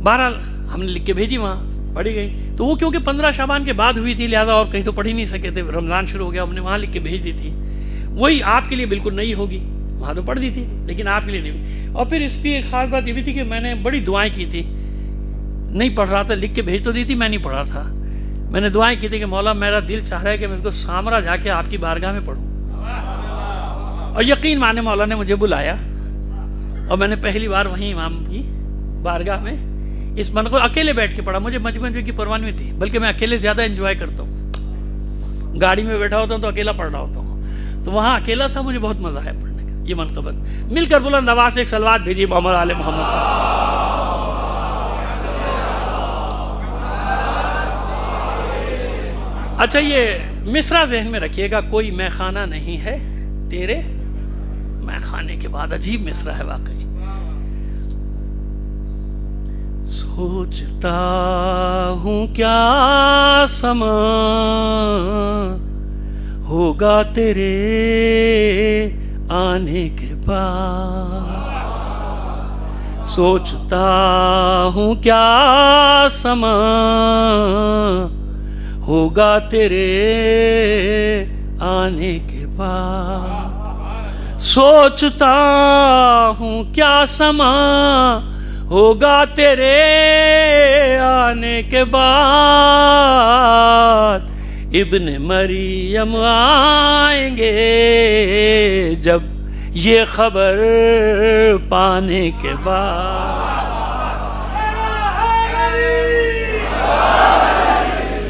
بہرحال ہم نے لکھ کے بھیجی، وہاں پڑھی گئی. تو وہ کیونکہ 15 شعبان کے بعد ہوئی تھی، لہذا اور کہیں تو پڑھ ہی نہیں سکے تھے. رمضان شروع ہو گیا، ہم نے وہاں لکھ کے بھیج دی تھی. وہی آپ کے لیے بالکل نئی ہوگی، وہاں تو پڑھ دی تھی لیکن آپ کے لیے نہیں. اور پھر اس کی ایک خاص بات یہ بھی تھی کہ میں نے بڑی دعائیں کی تھی. نہیں پڑھ رہا تھا، لکھ کے بھیج تو دی تھی، میں نہیں پڑھ رہا تھا. میں نے دعائیں کی تھی کہ مولا میرا دل چاہ رہا ہے کہ میں اس کو سامرا جا کے آپ کی بارگاہ میں پڑھوں. اور یقین مانے مولا نے مجھے بلایا اور میں نے پہلی بار وہیں امام کی بارگاہ میں اس من کو اکیلے بیٹھ کے پڑھا. مجھے مجموعے کی پرواہ نہیں تھی، بلکہ میں اکیلے زیادہ انجوائے کرتا ہوں. گاڑی میں بیٹھا ہوتا ہوں تو اکیلا پڑھ رہا ہوتا ہوں. تو وہاں اکیلا تھا، مجھے بہت مزہ ہے پڑھنے کا. یہ منقبت مل کر بلند آواز سے ایک صلوات بھیجیے محمد آل محمد. اچھا، یہ مصرع ذہن میں رکھیے گا، کوئی میخانہ نہیں ہے تیرے میخانے کے بعد. عجیب مصرع ہے واقعی. سوچتا ہوں کیا سما ہوگا تیرے آنے کے بعد. سوچتا ہوں کیا سما ہوگا تیرے آنے کے بعد. سوچتا ہوں کیا سما ہوگا تیرے آنے کے بعد. ابن مریم آئیں گے جب یہ خبر پانے کے بعد.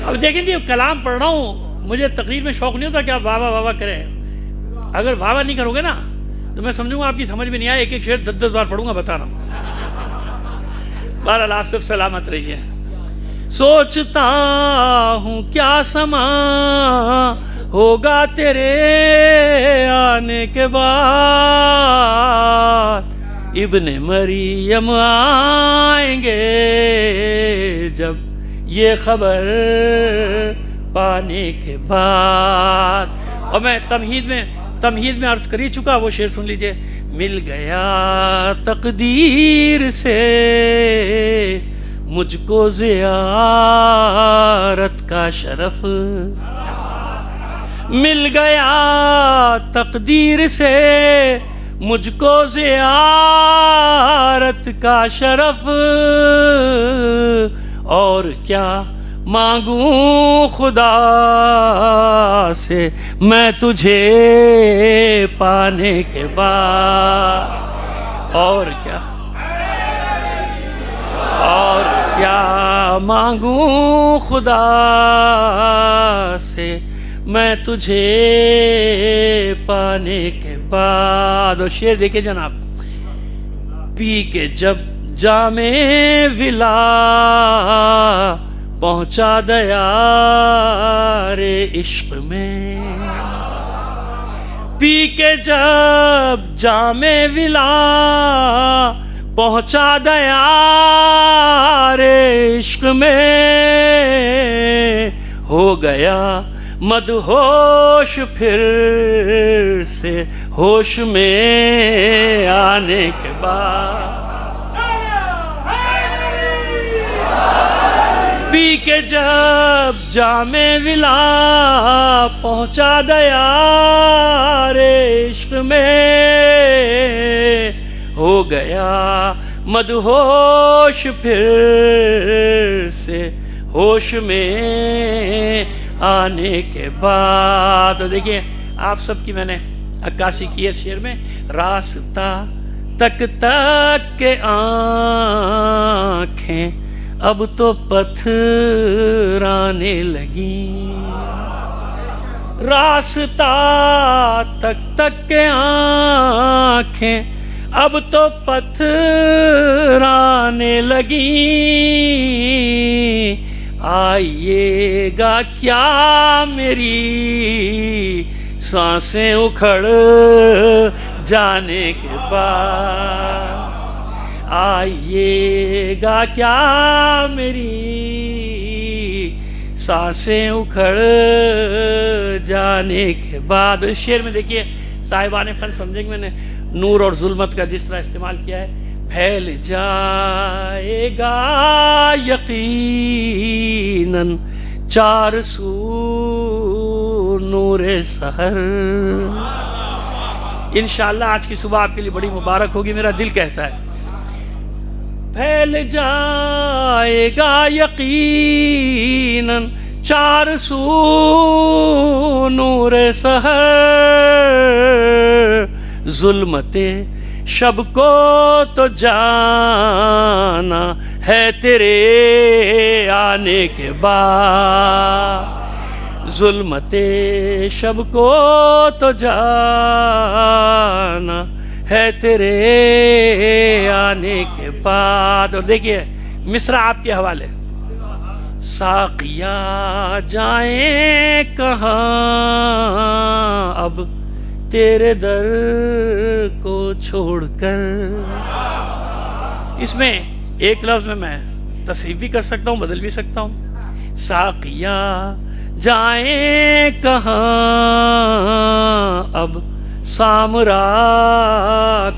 اب دیکھیں جی، کلام پڑھ رہا ہوں، مجھے تقریر میں شوق نہیں ہوتا کہ آپ واہ واہ واہ کریں. اگر واہ واہ نہیں کرو گے نا تو میں سمجھوں گا آپ کی سمجھ میں نہیں آئے. ایک ایک شعر 10 بار پڑھوں گا، بتا رہا ہوں. بہرحال آپ سب سلامت رہیے. سوچتا ہوں کیا سما ہوگا تیرے آنے کے بعد، ابن مریم آئیں گے جب یہ خبر پانے کے بعد۔ اور میں تمہید میں عرض کر ہی چکا، وہ شعر سن لیجئے۔ مل گیا تقدیر سے مجھ کو زیارت کا شرف، مل گیا تقدیر سے مجھ کو زیارت کا شرف، اور کیا مانگوں خدا سے میں تجھے پانے کے بعد، اور کیا مانگوں خدا سے میں تجھے پانے کے بعد۔ اور شعر دیکھیں جناب، پی کے جب جام ولا پہنچا دیار عشق میں، پی کے جب جام ولا پہنچا دیار عشق میں، ہو گیا مدہوش پھر سے ہوش میں آنے کے بعد، پی کے جب جام ولا پہنچا دیار عشق میں، ہو گیا مدہوش پھر سے ہوش میں آنے کے بعد۔ تو دیکھیے آپ سب کی میں نے عکاسی کی ہے اس شعر میں۔ راستہ تک تک کے آنکھیں اب تو پتھرانے لگیں، راستہ تک تک کے آنکھیں اب تو پتھرانے لگیں، آئیے گا کیا میری سانسیں اکھڑ جانے کے بعد، آئیے گا کیا میری سانسیں اکھڑ جانے کے بعد۔ اس شعر میں دیکھیے صاحبان فن سمجھیں گے میں نے نور اور ظلمت کا جس طرح استعمال کیا ہے۔ پھیل جائے گا یقیناً چار سو نور سحر، انشاءاللہ آج کی صبح آپ کے لیے بڑی مبارک ہوگی، میرا دل کہتا ہے۔ پھیل جائے گا یقیناً چار سو نور سحر، ظلمت شب کو تو جانا ہے تیرے آنے کے بعد، ظلمت شب کو تو جانا ہے تیرے آنے کے بعد۔ اور دیکھیے مصرع آپ کے حوالے۔ ساقیا جائیں کہاں اب تیرے در کو چھوڑ کر، اس میں ایک لفظ میں تصریف بھی کر سکتا ہوں، بدل بھی سکتا ہوں۔ ساقیا جائیں کہاں اب سامرا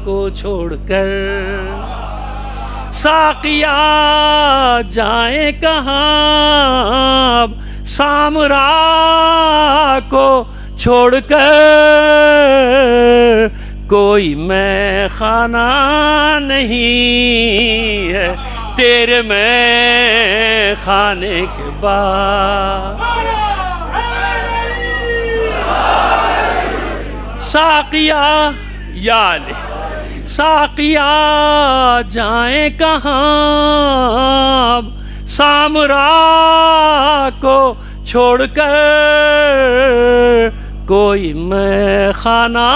کو چھوڑ کر، ساقیا جائیں کہاں اب سامرا کو چھوڑ کر، کوئی میں خانہ نہیں ہے تیرے میں خانے کے بعد، ساقیا یا لے ساقیا جائیں کہاں اب سامرا کو چھوڑ کر، کوئی میں خانہ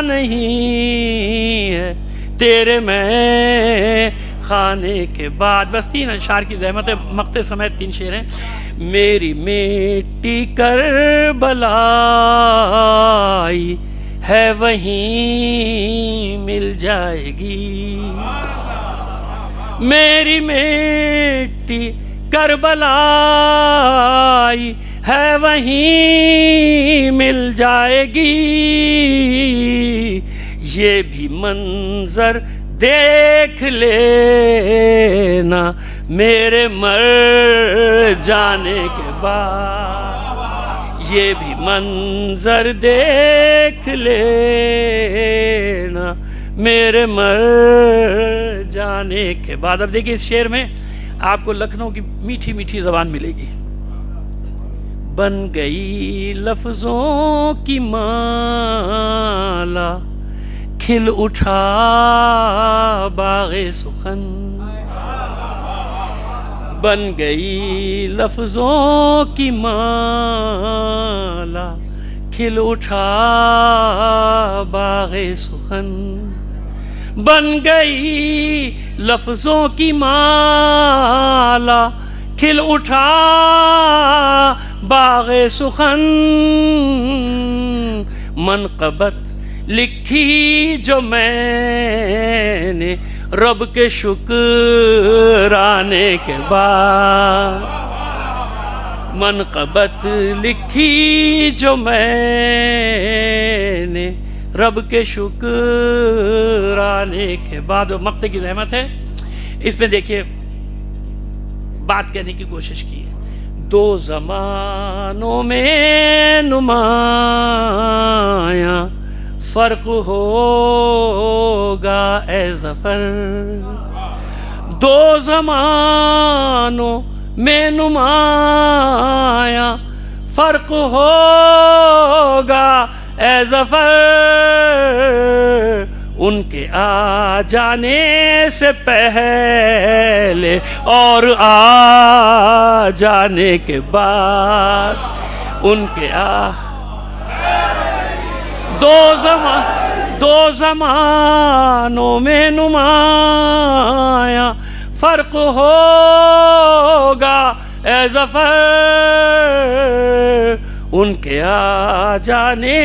نہیں ہے تیرے میں کھانے کے بعد. بس 3 اشعار کی زحمت ہے, مقطع سمیت 3 شعر ہیں. میری مٹی کربلائی ہے وہیں مل جائے گی, میری مٹی کربلائی ہے وہیں مل جائے گی, یہ بھی منظر دیکھ لینا میرے مر جانے کے بعد, یہ بھی منظر دیکھ لینا میرے مر جانے کے بعد. اب دیکھیں اس شعر میں آپ کو لکھنؤ کی میٹھی میٹھی زبان ملے گی. بن گئی لفظوں کی مالا کھل اٹھا باغ سخن, بن گئی لفظوں کی مالا کھل اٹھا باغ سخن, بن گئی لفظوں کی مالا کھل اٹھا باغ سخن, منقبت لکھی جو میں نے رب کے شکرانے کے بعد, منقبت لکھی جو میں نے رب کے شکرانے کے بعد. وہ مقطع کی زحمت ہے, اس میں دیکھیے بات کہنے کی کوشش کی ہے. 2 زمانوں میں نمایاں فرق ہوگا اے ظفر, 2 زمانوں میں نمایاں فرق ہوگا اے ظفر, ان کے آ جانے سے پہلے اور آ جانے کے بعد, ان کے دو زمانوں میں نمایاں فرق ہوگا اے ظفر, ان کے آ جانے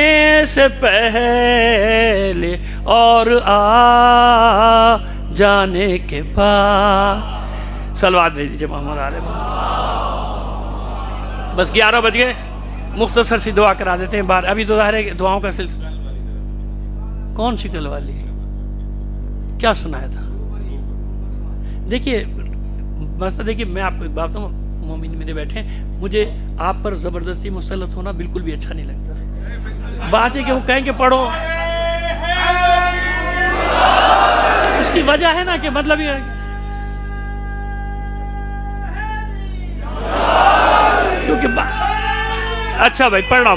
سے پہلے اور آ جانے کے بعد. صلوات بھیج دیجیے محمد علیہ محمد. بس 11 بج گئے, مختصر سی دعا کرا دیتے ہیں بار. ابھی تو ظاہر ہے دعاؤں کا سلسلہ. کون سی کل والی کیا سنایا تھا؟ دیکھیے مسئلہ, دیکھیے میں آپ کو ایک بات ہوں, مومن میرے بیٹھے, مجھے آپ پر زبردستی مسلط ہونا بالکل بھی اچھا نہیں لگتا. بات ہے کہ وہ کہیں کہ پڑھو, اس کی وجہ ہے نا کہ مطلب یہ ہے کیونکہ اچھا بھائی پڑھنا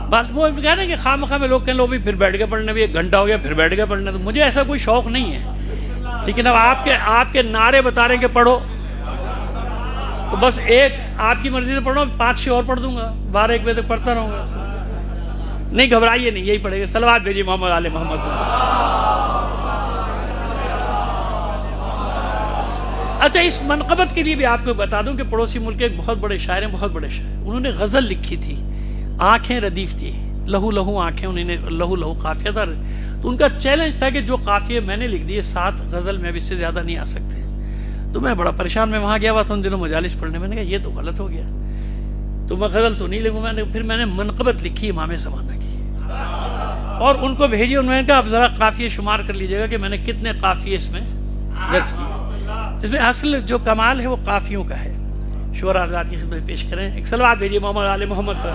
بات وہ کہنا کہ خواہ مخواہ میں لوگ کہیں لو بھی پھر بیٹھ گئے پڑھنے, بھی 1 گھنٹہ ہو گیا پھر بیٹھ گئے پڑھنے. تو مجھے ایسا کوئی شوق نہیں ہے, لیکن اب آپ کے نعرے بتا رہے ہیں کہ پڑھو, تو بس ایک آپ کی مرضی سے پڑھو, 5-6 اور پڑھ دوں گا, 12-1 بجے تک پڑھتا رہوں گا. نہیں گھبرائیے نہیں, یہی پڑھے گا. صلوات بھیجیے محمد علیہ محمد. اچھا اس منقبت کے لیے بھی آپ کو بتا دوں کہ پڑوسی ملک کے ایک بہت بڑے شاعر ہیں, بہت بڑے شاعر, انہوں نے غزل لکھی تھی. آنکھیں ردیف تھی, لہو لہو آنکھیں, انہوں نے لہو لہو قافیہ تھا. تو ان کا چیلنج تھا کہ جو قافیے میں نے لکھ دیے 7 غزل میں اب اس سے زیادہ نہیں آ سکتے. تو میں بڑا پریشان, میں وہاں گیا ہوا تھا ان دنوں مجالس پڑھنے. میں نے کہا یہ تو غلط ہو گیا, تو میں غزل تو نہیں لکھوں. پھر میں نے منقبت لکھی امام زمانہ کی اور ان کو بھیجی. انہوں نے کہا اب ذرا قافیے شمار کر لیجیے گا کہ میں نے کتنے قافیے اس میں درج کیے. اس میں اصل جو کمال ہے وہ قافیوں کا ہے. شعراء حضرات کی خدمت پیش کریں. ایک صلوات بھیجیے محمد علیہ محمد پر.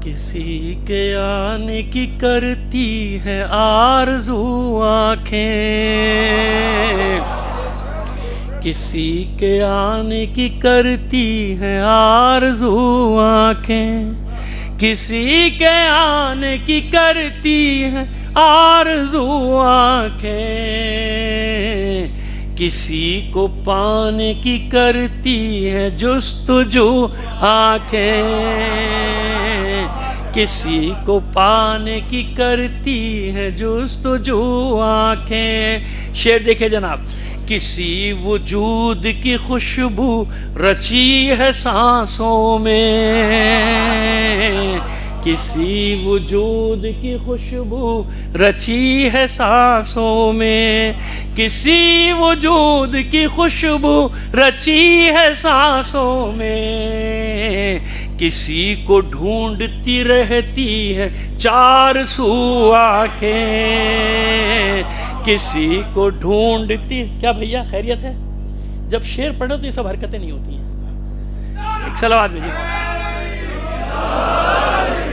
کسی کے آنے کی کرتی ہے آرزو آنکھیں, کسی کے آنے کی کرتی ہے آرزو آنکھیں, کسی کے آنے کی کرتی ہے آرزو آنکھیں، کسی کو پانے کی کرتی ہے جستجو آنکھیں، کسی کو پانے کی کرتی ہے جستجو آنکھیں۔ شعر دیکھیں جناب، کسی وجود کی خوشبو رچی ہے سانسوں میں، کسی وجود کی خوشبو رچی ہے سانسوں میں، کسی وجود کی خوشبو رچی ہے سانسوں میں، کسی کو ڈھونڈتی رہتی ہے چار سو آنکھیں، کسی کو ڈھونڈتی۔ کیا بھیا خیریت ہے؟ جب شعر پڑھو تو یہ سب حرکتیں نہیں ہوتی ہیں۔ ایک صلوات بھیجیے۔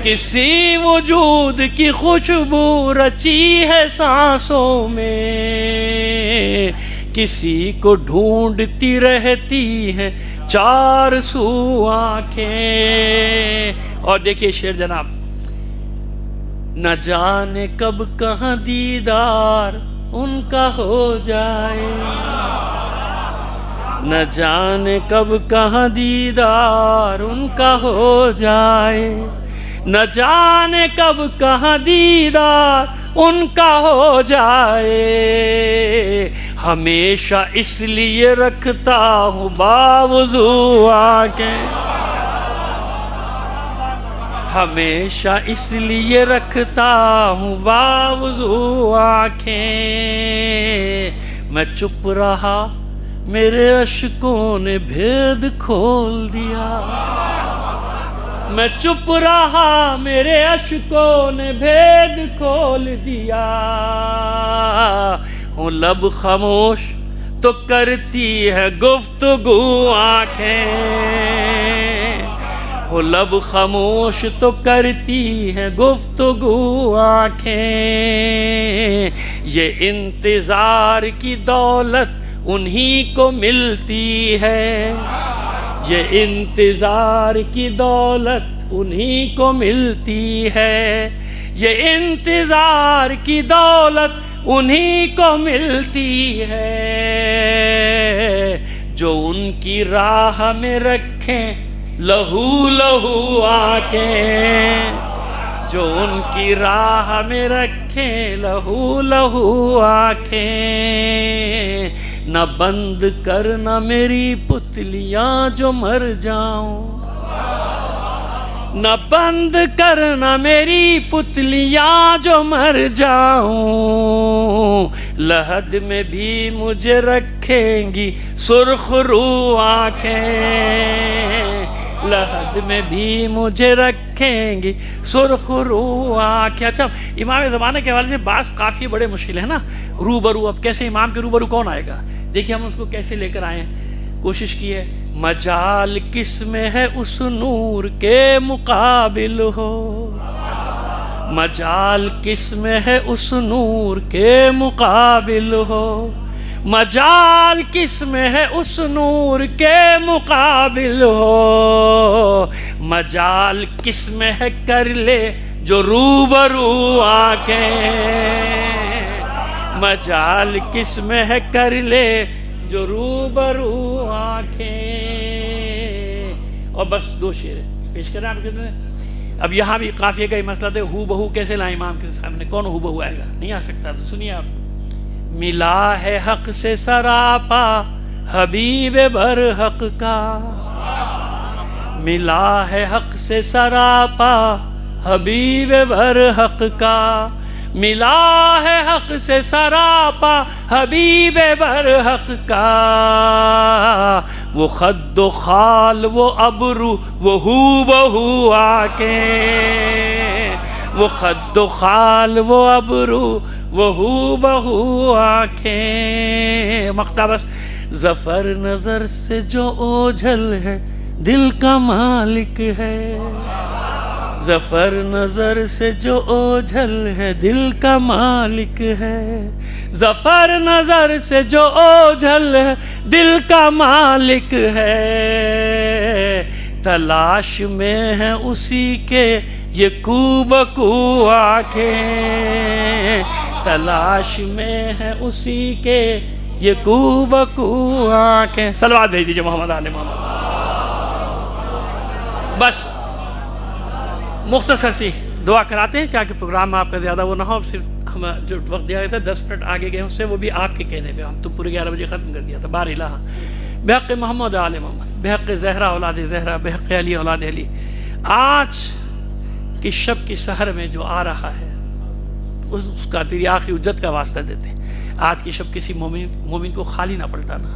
کسی وجود کی خوشبو رچی ہے سانسوں میں، کسی کو ڈھونڈتی رہتی ہے چار سو آنکھیں۔ اور دیکھیے شعر جناب، نہ جانے کب کہاں دیدار ان کا ہو جائے، نہ جانے کب کہاں دیدار ان کا ہو جائے، نہ جانے کب کہاں دیدار ان کا ہو جائے، ہمیشہ اس لیے رکھتا ہوں باوضو آنکھیں، ہمیشہ اس لیے رکھتا ہوں باوضو آنکھیں، میں چپ رہا میرے اشکوں نے بھید کھول دیا، میں چپ رہا میرے اشکوں نے بھید کھول دیا، ہوں لب خاموش تو کرتی ہے گفتگو آنکھیں، ہوں لب خاموش تو کرتی ہے گفتگو آنکھیں، یہ انتظار کی دولت انہی کو ملتی ہے، یہ انتظار کی دولت انہی کو ملتی ہے، یہ انتظار کی دولت انہی کو ملتی ہے، جو ان کی راہ میں رکھیں لہو لہو آنکھیں، جو ان کی راہ میں رکھیں لہو لہو آنکھیں، نہ بند کرنا میری پتلیاں جو مر جاؤں، نہ بند کرنا میری پتلیاں جو مر جاؤں، لحد میں بھی مجھے رکھیں گی سرخ رو آنکھیں، لحد میں بھی مجھے رکھیں گی سرخ رو آنکھیں۔ اچھا امام زمانہ کے حوالے سے بعض قافیے بڑے مشکل ہیں نا، روبرو، اب کیسے امام کے روبرو کون آئے گا؟ دیکھیے ہم اس کو کیسے لے کر آئے ہیں، کوشش کی ہے۔ مجال کس میں ہے اس نور کے مقابل ہو، مجال کس میں ہے اس نور کے مقابل ہو، مجال کس میں ہے اس نور کے مقابل ہو، مجال کس میں ہے کر لے جو روبرو آنکھیں، مجال کس میں ہے کر لے جو روبرو آنکھیں۔ اور بس دو شعر پیش کریں آپ کہتے ہیں۔ اب یہاں بھی قافیے کا ہی مسئلہ تھا، ہو بہو کیسے لائیں امام کے سامنے، کون ہو بہو آئے گا؟ نہیں آ سکتا، تو سنیے آپ۔ ملا ہے حق سے سراپا حبیب برحق کا، ملا ہے حق سے سراپا حبیب برحق کا، ملا ہے حق سے سراپا حبیب برحق کا، وہ خد و خال وہ ابرو وہ ہو بہو آنکھیں، وہ خد و خال وہ ابرو وہ ہو بہو آنکھیں۔ مقتبس ظفر نظر سے جو اوجھل ہے دل کا مالک ہے، ظفر نظر سے جو اوجھل ہے دل کا مالک ہے، ظفر نظر سے جو اوجھل ہے دل کا مالک ہے، تلاش میں ہے اسی کے یہ کو بکو آنکھیں، تلاش میں ہے اسی کے یہ کو بکو آنکھیں. صلوات بھیج دیجئے محمد آل محمد. بس مختصر سی دعا کراتے ہیں کیا کہ پروگرام میں آپ کا زیادہ وہ نہ ہو. صرف ہم جو وقت دیا گیا تھا 10 منٹ آگے گئے اس سے، وہ بھی آپ کے کہنے پہ. ہم تو پورے 11 بجے ختم کر دیا تھا. بار الہ بحق محمد آل محمد، بحق زہرا اولاد زہرا، بحق علی اولاد علی، آج کی شب کی سحر میں جو آ رہا ہے اس کا تیری آخری اجت کا واسطہ دیتے ہیں. آج کی شب کسی مومن کو خالی نہ پلٹانا.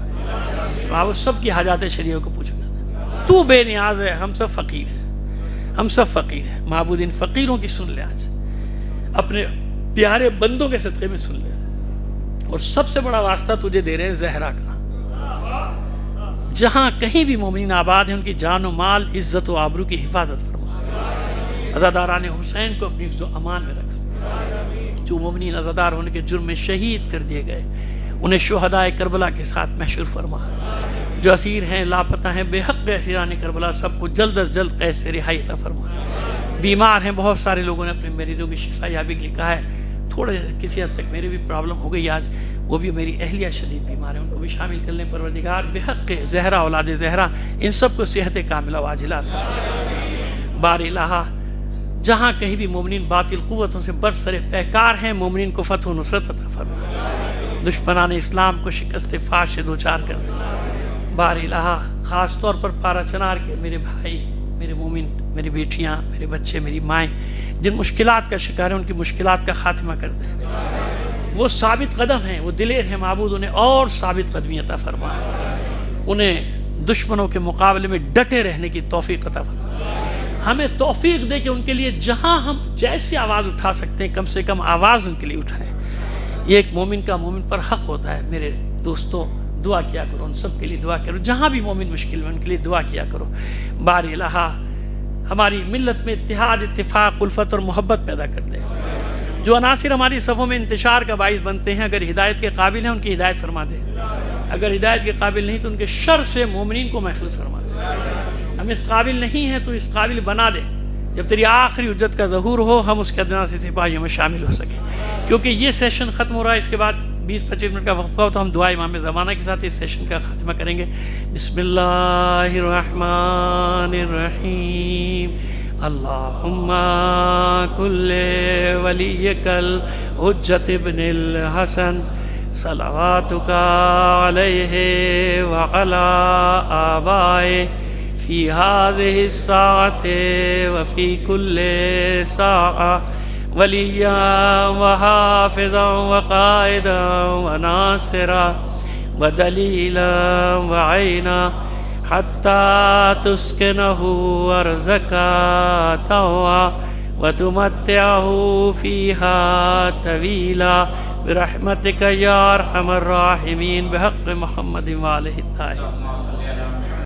آپ سب کی حاجات شریعہ کو پوچھا کرتے ہیں. تو بے نیاز ہے، ہم سب فقیر ہیں، ہم سب فقیر ہیں. معبود ان فقیروں کی سن لے، آج اپنے پیارے بندوں کے صدقے میں سن لے. اور سب سے بڑا واسطہ تجھے دے رہے ہیں زہرا کا. جہاں کہیں بھی مومنین آباد ہیں ان کی جان و مال، عزت و آبرو کی حفاظت فرما. عزاداران حسین کو اپنی حفظ و امان میں رکھ. جو مومنین عزادار ہونے کے جرم میں شہید کر دیے گئے انہیں شہدائے کربلا کے ساتھ محشور فرما. جو اسیر ہیں، لاپتہ ہیں، بے حق اسیران کربلا، سب کو جلد از جلد قید سے رہائی عطا فرما. بیمار ہیں بہت سارے لوگوں نے اپنے مریضوں کی شفا یابی کے لیے کہا ہے. تھوڑے کسی حد تک میرے بھی پرابلم ہو گئی آج، وہ بھی میری اہلیہ شدید بیمار ہیں، ان کو بھی شامل کر لیں. پروردگار بحق زہرا اولاد زہرا ان سب کو صحت کاملہ واجلہ عطا فرما. بار الہ جہاں کہیں بھی مومنین باطل قوتوں سے برسر پیکار ہیں، مومنین کو فتح و نصرت عطا فرما. دشمنان اسلام کو شکست فاش سے دوچار کر دے. بار الہ خاص طور پر پارا چنار کے میرے بھائی، میرے مومن، میری بیٹیاں، میرے بچے، میری مائیں جن مشکلات کا شکار ہیں، ان کی مشکلات کا خاتمہ کر دیں. وہ ثابت قدم ہیں، وہ دلیر ہیں معبود، انہیں اور ثابت قدمی عطا فرما. انہیں دشمنوں کے مقابلے میں ڈٹے رہنے کی توفیق عطا فرما. ہمیں توفیق دے کہ ان کے لیے جہاں ہم جیسی آواز اٹھا سکتے ہیں کم سے کم آواز ان کے لیے اٹھائیں. یہ ایک مومن کا مومن پر حق ہوتا ہے. میرے دوستوں دعا کیا کرو، ان سب کے لیے دعا کرو. جہاں بھی مومن مشکل میں ان کے لیے دعا کیا کرو. بار الہ ہماری ملت میں اتحاد، اتفاق، الفت اور محبت پیدا کر دے. جو عناصر ہماری صفوں میں انتشار کا باعث بنتے ہیں، اگر ہدایت کے قابل ہیں ان کی ہدایت فرما دے. اگر ہدایت کے قابل نہیں تو ان کے شر سے مومنین کو محفوظ فرما دے. ہم اس قابل نہیں ہیں تو اس قابل بنا دے. جب تیری آخری حجت کا ظہور ہو ہم اس کے ادنا سے سپاہیوں میں شامل ہو سکیں. کیونکہ یہ سیشن ختم ہو رہا ہے، اس کے بعد 20-25 منٹ کا وقفہ ہو تو ہم دعا امام زمانہ کے ساتھ اس سیشن کا خاتمہ کریں گے. بسم اللہ الرحمن الرحیم. اللہم کل ولیک الحجت ابن الحسن صلواتک علیہ وعلی آبائے فی هذه الساعة وفی کل ساعة ولیا وحافظا وقائدا وناصرا ودلیلا وعینا حتی تسکنہ ارضک طوعا وتمتعہ فیہا طویلا برحمتک یا ارحم الراحمین بحق محمد وآلہ الطاہرین.